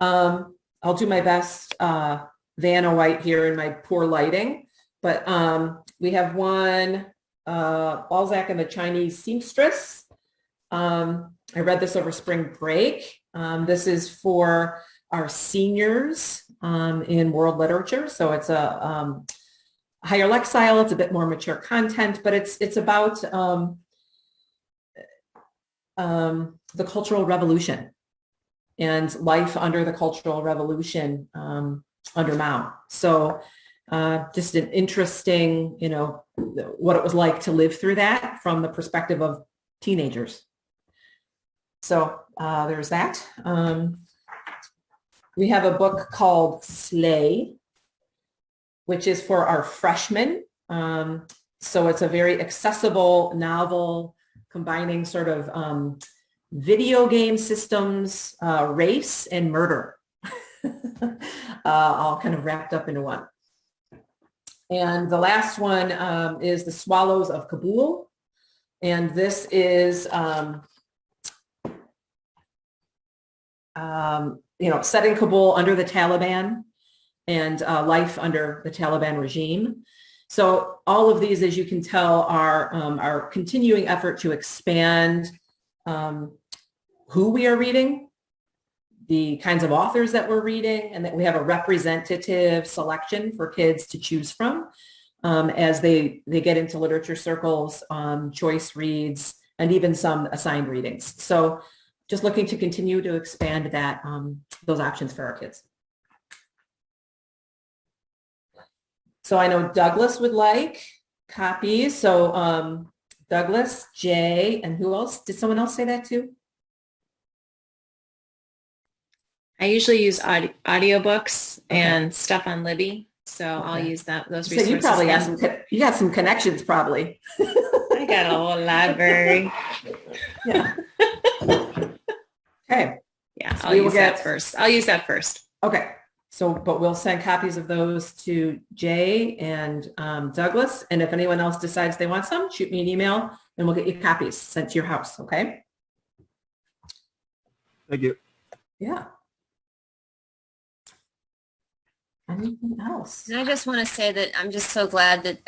I'll do my best, Vanna White here in my poor lighting, but we have one, Balzac and the Chinese Seamstress. I read this over spring break. This is for our seniors in world literature. So it's a higher lexile. It's a bit more mature content, but it's about the Cultural Revolution and life under the Cultural Revolution under Mao. So just an interesting, what it was like to live through that from the perspective of teenagers. So there's that. We have a book called Slay, which is for our freshmen. So it's a very accessible novel combining sort of video game systems, race, and murder, all kind of wrapped up into one. And the last one is The Swallows of Kabul. And this is, setting Kabul under the Taliban and life under the Taliban regime. So all of these, as you can tell, are our continuing effort to expand who we are reading, the kinds of authors that we're reading, and that we have a representative selection for kids to choose from as they get into literature circles, choice reads, and even some assigned readings. So just looking to continue to expand that those options for our kids. So I know Douglas would like copies. So Douglas, Jay, and who else? Did someone else say that too? I usually use audiobooks and stuff on Libby. So I'll use those resources. So you probably got some connections probably. I got a whole library. Yeah. Okay. Yeah, I'll use that first. I'll use that first. Okay. So, but we'll send copies of those to Jay and Douglas. And if anyone else decides they want some, shoot me an email and we'll get you copies sent to your house. Okay. Thank you. Yeah. Anything else? And I just want to say that I'm just so glad that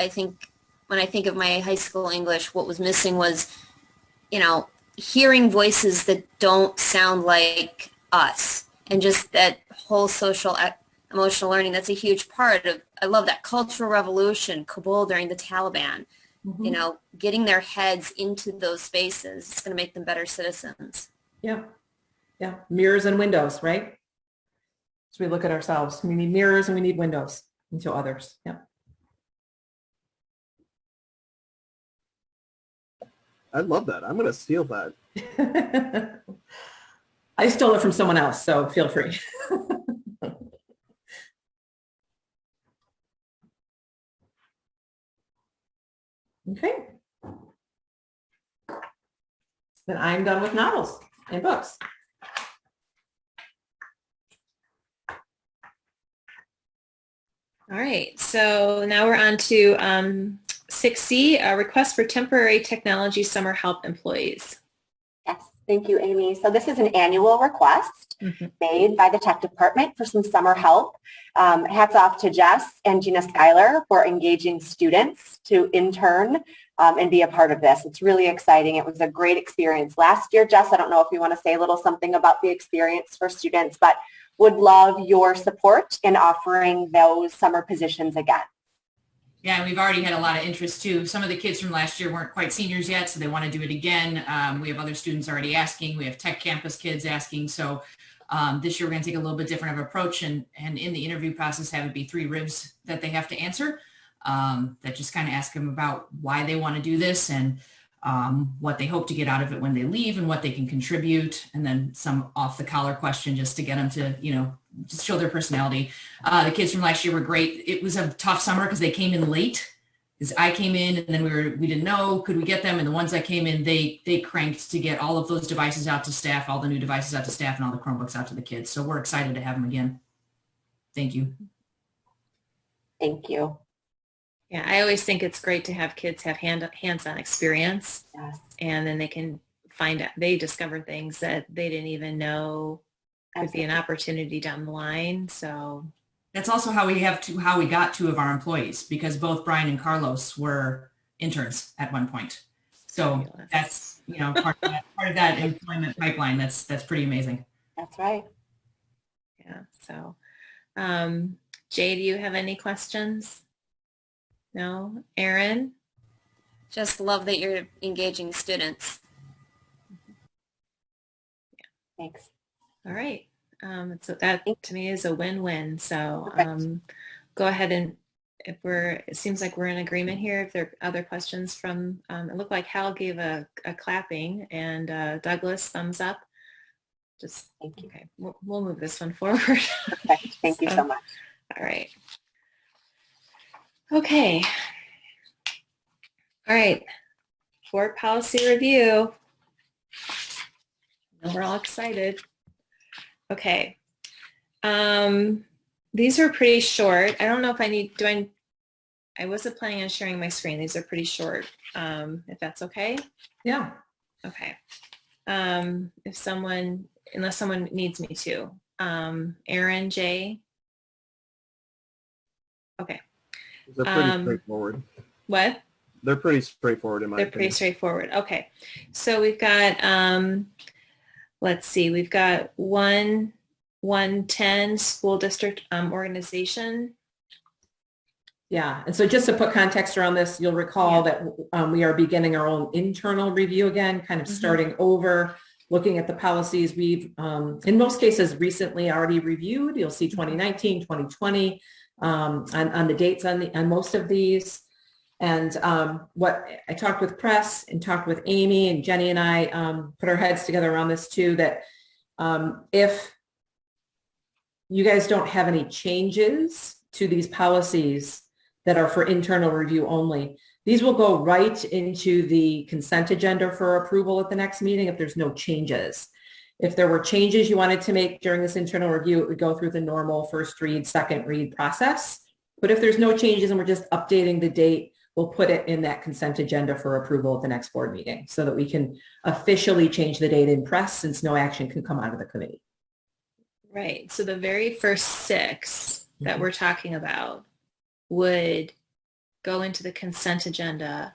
when I think of my high school English, what was missing was, hearing voices that don't sound like us, and just that whole social emotional learning. That's a huge part of, I love that cultural revolution, Kabul during the Taliban, getting their heads into those spaces. It's going to make them better citizens. Yeah. Yeah. Mirrors and windows, right? So we look at ourselves. We need mirrors and we need windows into others. Yeah. I love that. I'm going to steal that. I stole it from someone else, so feel free. Okay. Then I'm done with novels and books. All right, so now we're on to 6C, a request for temporary technology summer help employees. Yes, thank you, Amy. So this is an annual request made by the tech department for some summer help. Hats off to Jess and Gina Schuyler for engaging students to intern and be a part of this. It's really exciting. It was a great experience last year. Jess, I don't know if you want to say a little something about the experience for students, but would love your support in offering those summer positions again. Yeah, and we've already had a lot of interest too. Some of the kids from last year weren't quite seniors yet, so they want to do it again. We have other students already asking. We have tech campus kids asking. So this year we're going to take a little bit different of an approach, and in the interview process have it be 3 ribs that they have to answer that just kind of ask them about why they want to do this and what they hope to get out of it when they leave and what they can contribute, and then some off the collar question just to get them to, just show their personality. The kids from last year were great. It was a tough summer because they came in late. Because I came in and then we didn't know, could we get them? And the ones that came in, they cranked to get all of those devices out to staff, all the new devices out to staff, and all the Chromebooks out to the kids. So we're excited to have them again. Thank you. Thank you. Yeah, I always think it's great to have kids have hands-on experience, yes. And then they can they discover things that they didn't even know could be an opportunity down the line. So that's also how we got 2 of our employees, because both Brian and Carlos were interns at one point. So that's, part of that employment pipeline. That's pretty amazing. That's right. Yeah. So, Jay, do you have any questions? No. Aaron? Just love that you're engaging students. Thanks. All right. So that to me is a win-win. So Perfect. go ahead and it seems like we're in agreement here. If there are other questions from, it looked like Hal gave a clapping and Douglas thumbs up. Just Thank you. okay. We'll move this one forward. Perfect. Thank you so much. All right. Okay. All right. Board policy review. And we're all excited. Okay. These are pretty short. I don't know if I need, I wasn't planning on sharing my screen. These are pretty short, if that's okay. Yeah. Okay. Unless someone needs me to. Aaron, Jay. Okay. They're pretty straightforward. What? They're pretty straightforward in my opinion. They're pretty straightforward. Okay. So we've got, let's see, we've got 110 school district organization. Yeah, and so just to put context around this, you'll recall that we are beginning our own internal review again, kind of starting over, looking at the policies we've, in most cases, recently already reviewed. You'll see 2019, 2020 on the dates on most of these. And what I talked with press and talked with Amy and Jenny and I put our heads together around this too, that if you guys don't have any changes to these policies that are for internal review only, these will go right into the consent agenda for approval at the next meeting if there's no changes. If there were changes you wanted to make during this internal review, it would go through the normal first read, second read process. But if there's no changes and we're just updating the date, we'll put it in that consent agenda for approval at the next board meeting so that we can officially change the date in press since no action can come out of the committee. Right. So the very first 6 that we're talking about would go into the consent agenda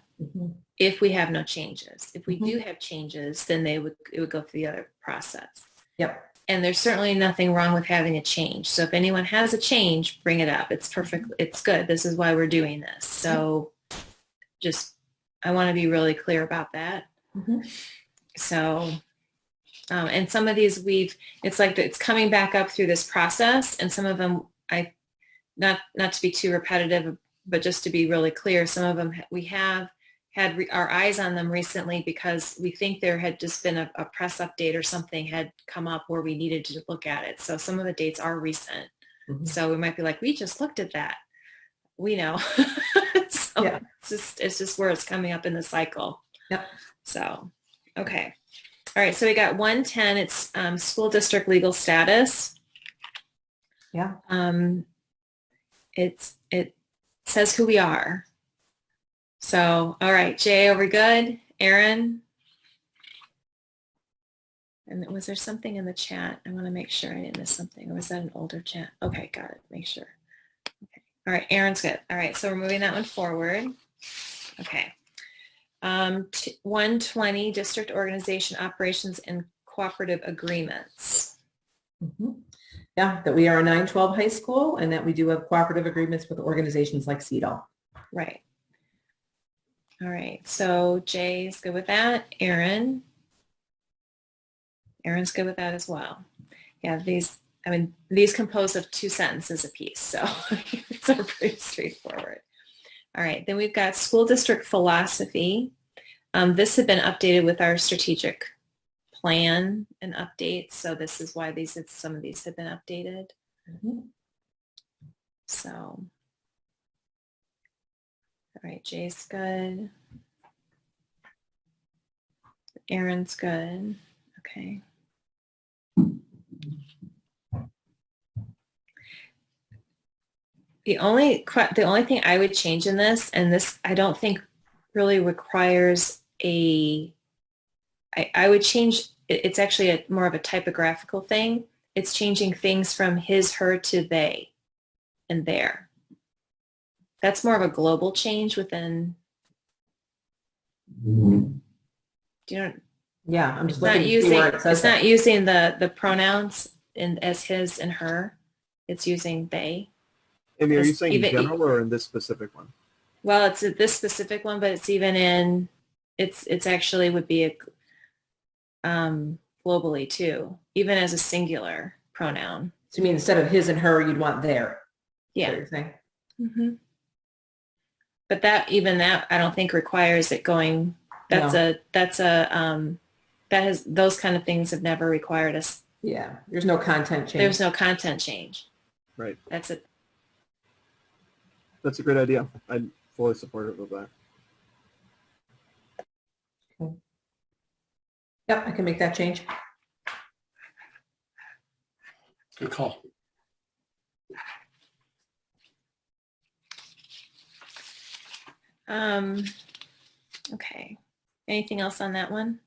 if we have no changes. If we do have changes, then it would go through the other process. Yep. And there's certainly nothing wrong with having a change. So if anyone has a change, bring it up. It's perfect. It's good. This is why we're doing this. So I want to be really clear about that. So, and some of these it's like it's coming back up through this process, and some of them, not to be too repetitive, but just to be really clear, some of them we have had our eyes on them recently because we think there had just been a press update or something had come up where we needed to look at it. So some of the dates are recent. So we might be like, we just looked at that. We know. So yeah. It's just where it's coming up in the cycle. Yep. So, okay. All right. So we got 110. It's school district legal status. Yeah. It says who we are. So, all right, Jay, are we good? Aaron? And was there something in the chat? I want to make sure I didn't miss something. Or was that an older chat? Okay, got it. Make sure. Okay. All right, Aaron's good. All right, so we're moving that one forward. Okay. 120, district organization operations and cooperative agreements. Yeah, that we are a 912 high school and that we do have cooperative agreements with organizations like CEDAW. Right. All right, so Jay's good with that. Aaron's good with that as well. Yeah, these compose of 2 sentences apiece, so it's pretty straightforward. All right, then we've got school district philosophy. This had been updated with our strategic plan and updates, so this is why some of these have been updated. So. All right, Jay's good. Aaron's good. Okay. The only thing I would change in this, and this I don't think really requires I would change, it's actually more of a typographical thing. It's changing things from his, her to they and their. That's more of a global change within. Do you know? Yeah, I'm just it's not using. It's that. not using the pronouns as his and her. It's using they. Amy, are you saying in general or in this specific one? Well, it's this specific one, but it's even in, it's actually would be globally too, even as a singular pronoun. So you mean instead of his and her, you'd want their? Yeah. Sort of thing. Mm-hmm. But that I don't think requires it going. That has, those kind of things have never required us. Yeah, there's no content change. There's no content change. Right. That's it. That's a great idea. I'm fully supportive of that. Okay. Yep, I can make that change. Good call. Okay. Anything else on that one?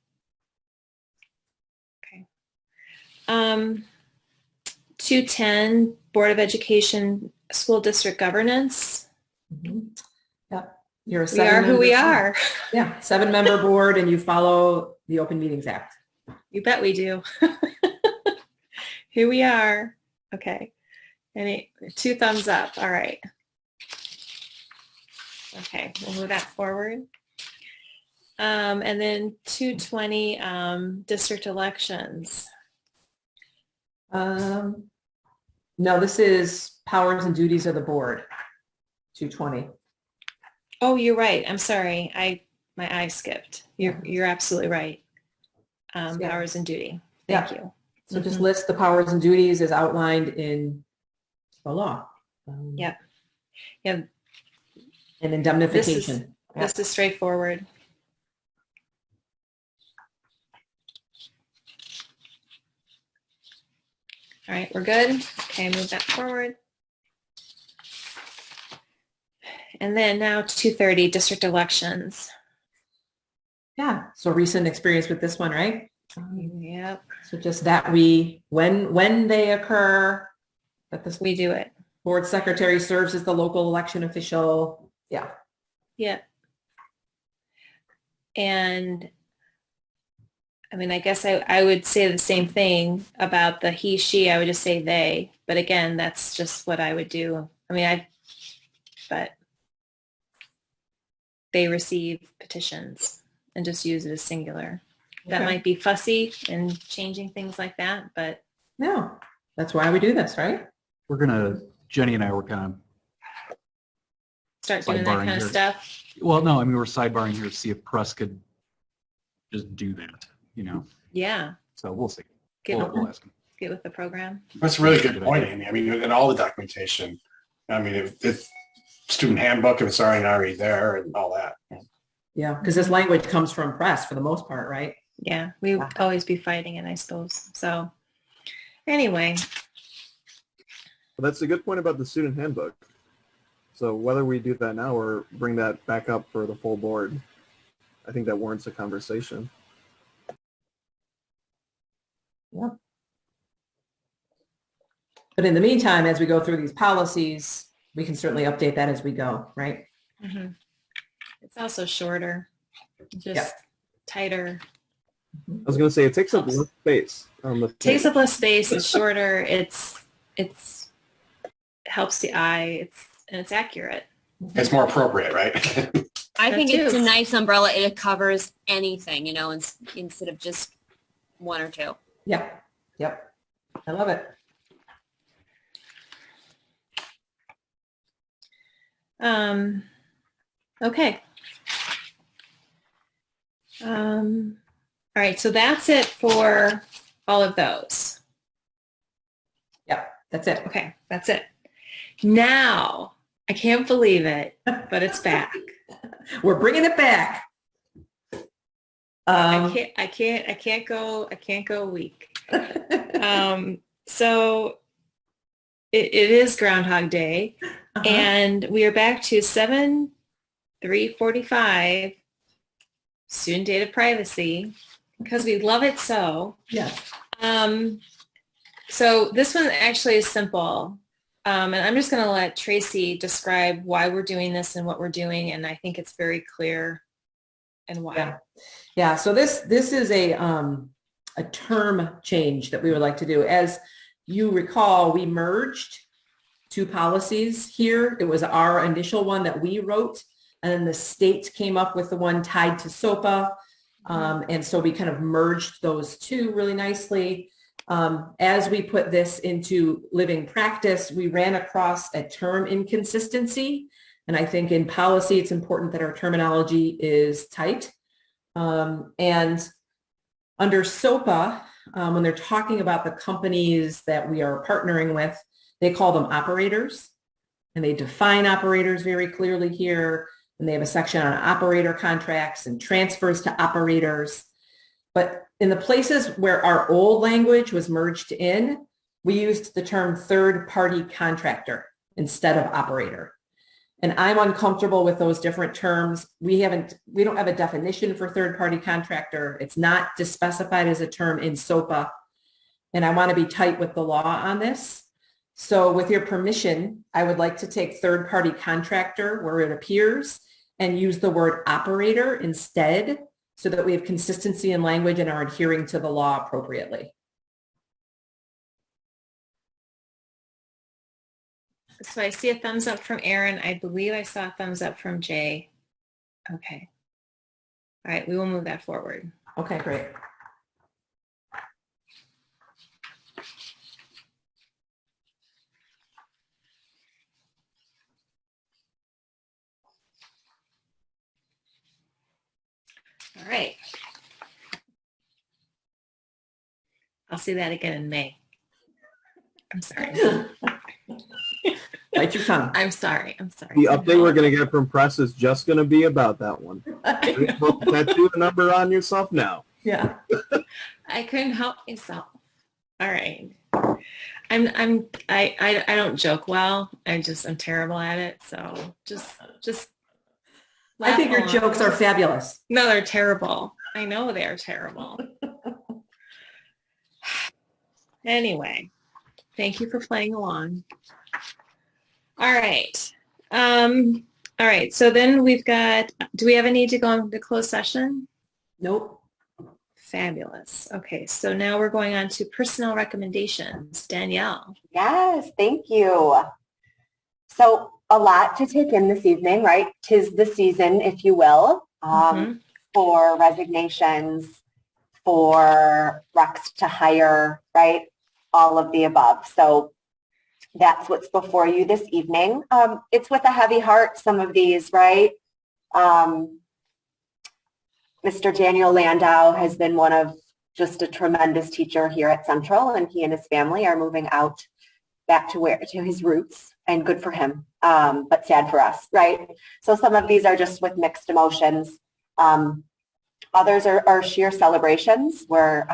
Okay. 210, Board of Education School District Governance. Mm-hmm. Yep. You're a We are who we are. Yeah, 7-member board, and you follow the Open Meetings Act. You bet we do. Here we are. Okay. 2 thumbs up. All right. Okay, we'll move that forward. And then 220, district elections. No, this is powers and duties of the board. 220. Oh, you're right. I'm sorry. My eye skipped. You're absolutely right. Powers and duty. Thank you. So just list the powers and duties as outlined in the law. Yep. And indemnification. This is straightforward. All right, we're good. Okay, move that forward. And then now 230, district elections. Yeah, so recent experience with this one, right? Yep. So just that when they occur, that we do it. Board secretary serves as the local election official. Yeah. Yeah. And I mean, I guess I would say the same thing about the he, she. I would just say they. But again, that's just what I would do. I mean, but they receive petitions and just use it as singular. That might be fussy and changing things like that, but. No, that's why we do this, right? Jenny and I were kind of start doing that kind of stuff. Well, no, I mean, we're sidebarring here to see if press could just do that, you know? Yeah. So we'll see. We'll ask them. Get with the program. That's a really good point, Amy. I mean, in all the documentation, I mean, if student handbook, if it's already there and all that. Yeah, because this language comes from press for the most part, right? Yeah, we would always be fighting it, I suppose. So anyway. Well, that's a good point about the student handbook. So whether we do that now or bring that back up for the full board, I think that warrants a conversation. Yeah. But in the meantime, as we go through these policies, we can certainly update that as we go, right? Mm-hmm. It's also shorter, just tighter. I was going to say it takes up less space. Takes up less space. It's shorter. It helps the eye. It's accurate. It's more appropriate, right? I think it's a nice umbrella. It covers anything, you know, instead of just one or two. Yep. Yep. I love it. Okay. All right, so that's it for all of those. Yeah, that's it. Okay, that's it. Now, I can't believe it, but it's back. We're bringing it back. I can't go a week. So it is Groundhog Day, and we are back to 7/3/45 student data privacy because we love it so. Yeah. So this one actually is simple. And I'm just going to let Tracy describe why we're doing this and what we're doing. And I think it's very clear and why. Yeah. So this is a term change that we would like to do. As you recall, we merged two policies here. It was our initial one that we wrote, and then the state came up with the one tied to SOPA. And so we kind of merged those two really nicely. As we put this into living practice, we ran across a term inconsistency. And I think in policy, it's important that our terminology is tight. And under SOPA, when they're talking about the companies that we are partnering with, they call them operators. And they define operators very clearly here. And they have a section on operator contracts and transfers to operators. But in the places where our old language was merged in, we used the term third-party contractor instead of operator. And I'm uncomfortable with those different terms. We don't have a definition for third-party contractor. It's not specified as a term in SOPA. And I want to be tight with the law on this. So with your permission, I would like to take third-party contractor where it appears and use the word operator instead, so that we have consistency in language and are adhering to the law appropriately. So I see a thumbs up from Aaron. I believe I saw a thumbs up from Jay. Okay. All right, we will move that forward. Okay, great. All right. I'll see that again in May. I'm sorry. Bite your tongue. I'm sorry. I'm sorry. The update we're going to get from press is just going to be about that one. Tattoo the number on yourself now. Yeah. I couldn't help myself. All right. I don't joke well. I'm terrible at it. So just I think your jokes are fabulous. No, they're terrible. I know they're terrible. Anyway, thank you for playing along. All right. All right. So then we've got, do we have a need to go into closed session? Nope. Fabulous. Okay. So now we're going on to personnel recommendations. Danielle. Yes, thank you. So a lot to take in this evening, right? 'Tis the season, if you will, for resignations, for recs to hire, right? All of the above. So that's what's before you this evening. It's with a heavy heart, some of these, right? Mr. Daniel Landau has been one of just a tremendous teacher here at Central, and he and his family are moving out back to his roots, and good for him, but sad for us, right? So some of these are just with mixed emotions. Others are sheer celebrations. We're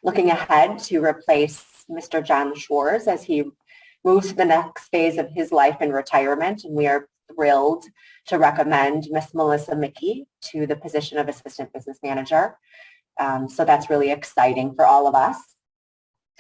looking ahead to replace Mr. John Schwartz as he moves to the next phase of his life in retirement, and we are thrilled to recommend Miss Melissa Mickey to the position of Assistant Business Manager. So that's really exciting for all of us.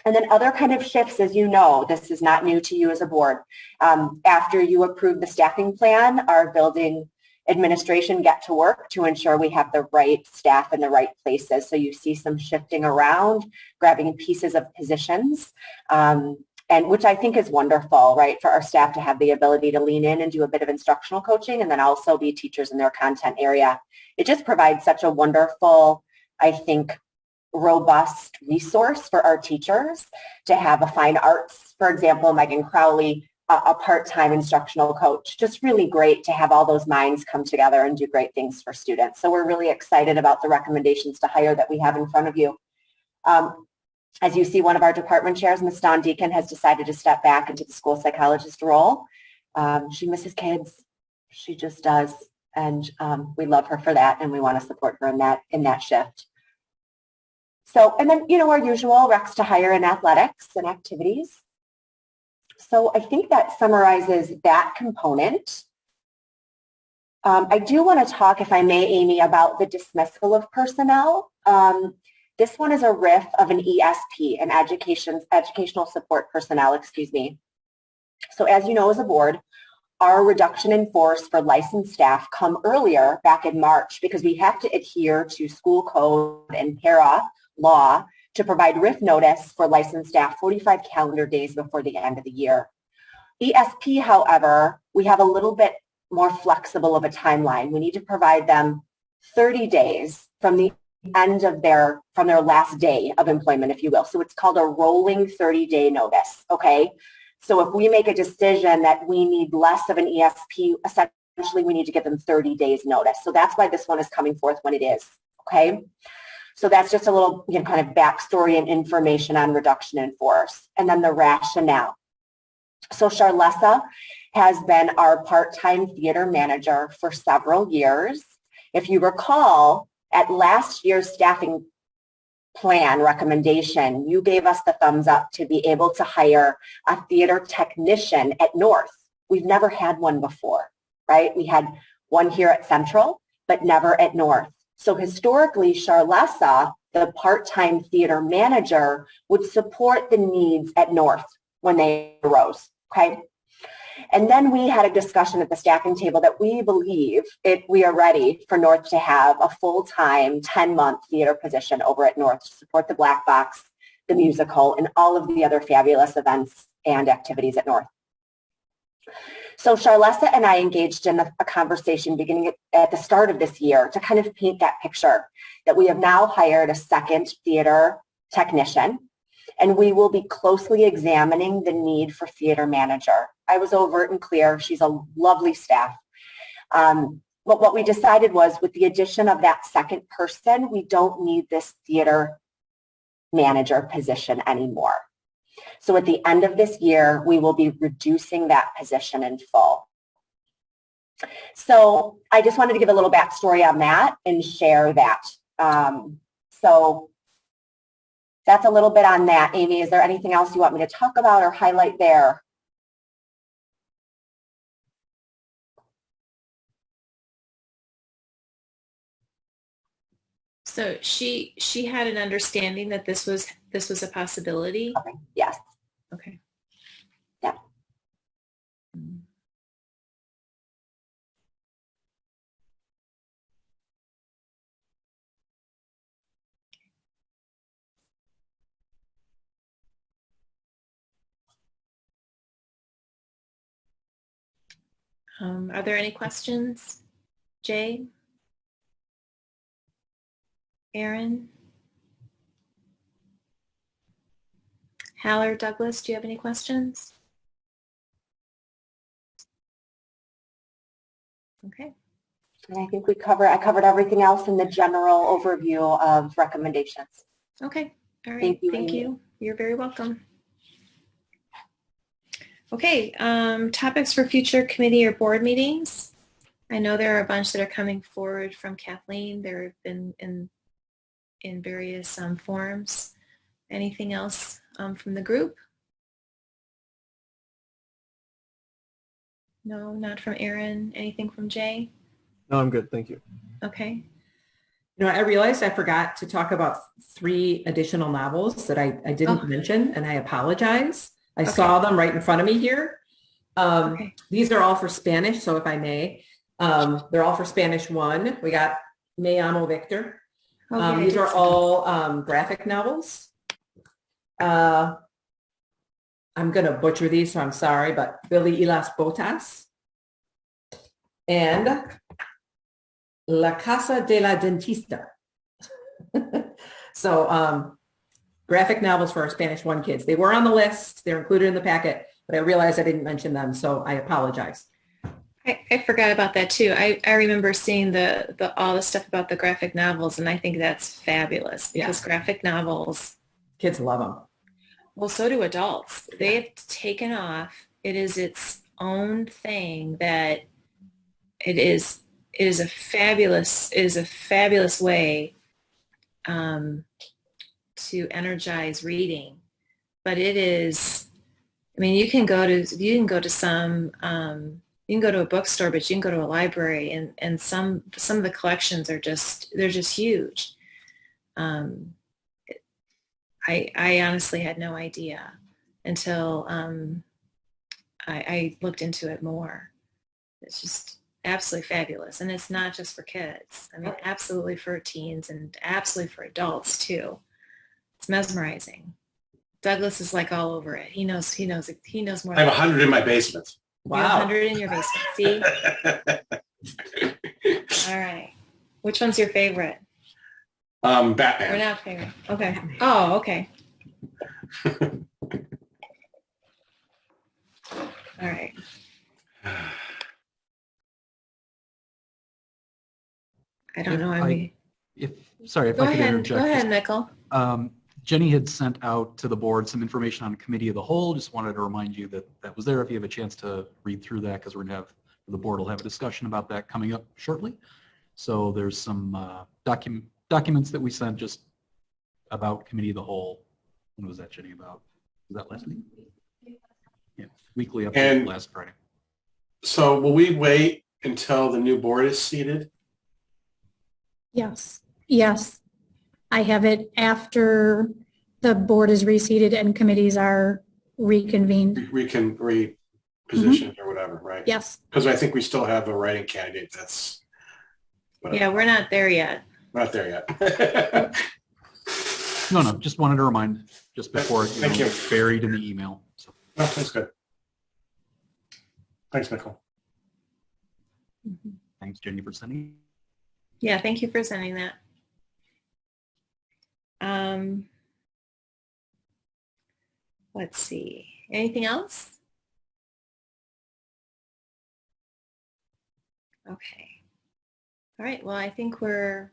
And then other kind of shifts, as you know, this is not new to you as a board. After you approve the staffing plan, our building administration get to work to ensure we have the right staff in the right places. So you see some shifting around, grabbing pieces of positions, and which I think is wonderful, right, for our staff to have the ability to lean in and do a bit of instructional coaching and then also be teachers in their content area. It just provides such a wonderful, I think, robust resource for our teachers to have a fine arts, for example, Megan Crowley, a part-time instructional coach. Just really great to have all those minds come together and do great things for students. So we're really excited about the recommendations to hire that we have in front of you. As you see, one of our department chairs, Ms. Dawn Deacon, has decided to step back into the school psychologist role. She misses kids. She just does. And we love her for that, and we want to support her in that shift. So, and then, you know, our usual recs to hire in athletics and activities. So I think that summarizes that component. I do want to talk, if I may, Amy, about the dismissal of personnel. This one is a riff of an ESP, an educational support personnel, excuse me. So as you know, as a board, our reduction in force for licensed staff come earlier back in March because we have to adhere to school code and para law to provide RIF notice for licensed staff 45 calendar days before the end of the year. ESP, however, we have a little bit more flexible of a timeline. We need to provide them 30 days from the end of their last day of employment, if you will. So it's called a rolling 30-day notice, okay? So if we make a decision that we need less of an ESP, essentially we need to give them 30 days notice. So that's why this one is coming forth when it is, okay? So that's just a little, you know, kind of backstory and information on reduction in force. And then the rationale. So Charlessa has been our part-time theater manager for several years. If you recall, at last year's staffing plan recommendation, you gave us the thumbs up to be able to hire a theater technician at North. We've never had one before, right? We had one here at Central, but never at North. So historically, Charlessa, the part-time theater manager, would support the needs at North when they arose, okay? And then we had a discussion at the staffing table that we believe we are ready for North to have a full-time 10-month theater position over at North to support the Black Box, the musical, and all of the other fabulous events and activities at North. So Charlessa and I engaged in a conversation beginning at the start of this year to kind of paint that picture that we have now hired a second theater technician, and we will be closely examining the need for theater manager. I was overt and clear. She's a lovely staff. But what we decided was with the addition of that second person, we don't need this theater manager position anymore. So at the end of this year, we will be reducing that position in full. So I just wanted to give a little backstory on that and share that. So that's a little bit on that. Amy, is there anything else you want me to talk about or highlight there? So she had an understanding that this was a possibility. Okay. Yes. Okay. Yeah. Are there any questions, Jay? Aaron? Hal or Douglas, do you have any questions? Okay. And I think I covered everything else in the general overview of recommendations. Okay. All right. Thank you, Thank Amy. you. You're very welcome. Okay. Topics for future committee or board meetings. I know there are a bunch that are coming forward from Kathleen. There have been in various forums. Anything else from the group? No, not from Aaron. Anything from Jay? No, I'm good. Thank you. Okay. You know, I realized I forgot to talk about 3 additional novels that I didn't mention, and I apologize. I saw them right in front of me here. These are all for Spanish, so if I may. They're all for Spanish 1. We got Me Amo Victor. These are all graphic novels. I'm going to butcher these, so I'm sorry, but Billy y las Botas and La Casa de la Dentista. So graphic novels for our Spanish 1 kids. They were on the list. They're included in the packet, but I realized I didn't mention them, so I apologize. I forgot about that too. I remember seeing all the stuff about the graphic novels, and I think that's fabulous because graphic novels, kids love them. Well, so do adults. They have taken off. It is its own thing that it is a fabulous way to energize reading. But it is, I mean, you can go to a bookstore, but you can go to a library, and some of the collections are they're just huge. I honestly had no idea until I looked into it more. It's just absolutely fabulous. And it's not just for kids. I mean, absolutely for teens and absolutely for adults too. It's mesmerizing. Douglas is like all over it. He knows more. I have 100 in my basement. You have 100 in your basement. See? All right. Which one's your favorite? Batman. We're not favorite. Okay. Oh, okay. All right. I don't know. Sorry, if Go I could ahead. interject. Go ahead, Nickel. Jenny had sent out to the board some information on committee of the whole. Just wanted to remind you that that was there if you have a chance to read through that, because we're going to have, the board will have a discussion about that coming up shortly. So there's some documents that we sent just about committee of the whole. When was that, Jenny, about? Was that last week? Yeah, weekly update And last Friday. so will we wait until the new board is seated? Yes, yes. I have it after the board is reseated and committees are reconvened. We can reposition or whatever, right? Yes. Because I think we still have a writing candidate that's Yeah, we're not there yet. not there yet. No, just wanted to remind just before Thank you. Buried in the email. So. No, that's good. Thanks, Nicole. Thanks, Jenny, for sending. Yeah, thank you for sending that. Let's see. Anything else? Okay. All right. Well, I think we're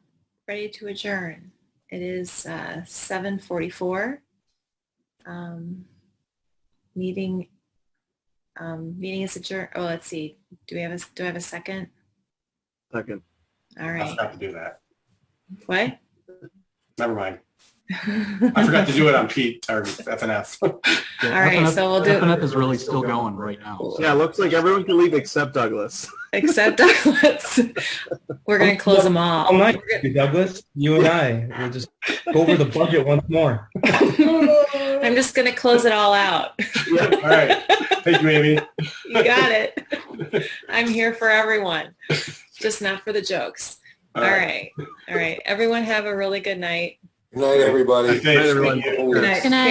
ready to adjourn. It is 7:44. Meeting is adjourned. Oh, let's see. Do I have a second? Second. All I right. forgot to do that. What? Never mind. I forgot to do it on Pete or FNF. All right, so we'll do. FNF is really still going right now. So. Yeah, looks like everyone can leave except Douglas. Except Douglas. We're going to close them all. All night, Douglas. You and I will just go over the budget once more. I'm just going to close it all out. Yep. All right. Thank you, Amy. You got it. I'm here for everyone, just not for the jokes. All right. All right. Everyone have a really good night. Good night, everybody. Good night, everyone. Good night. Good night.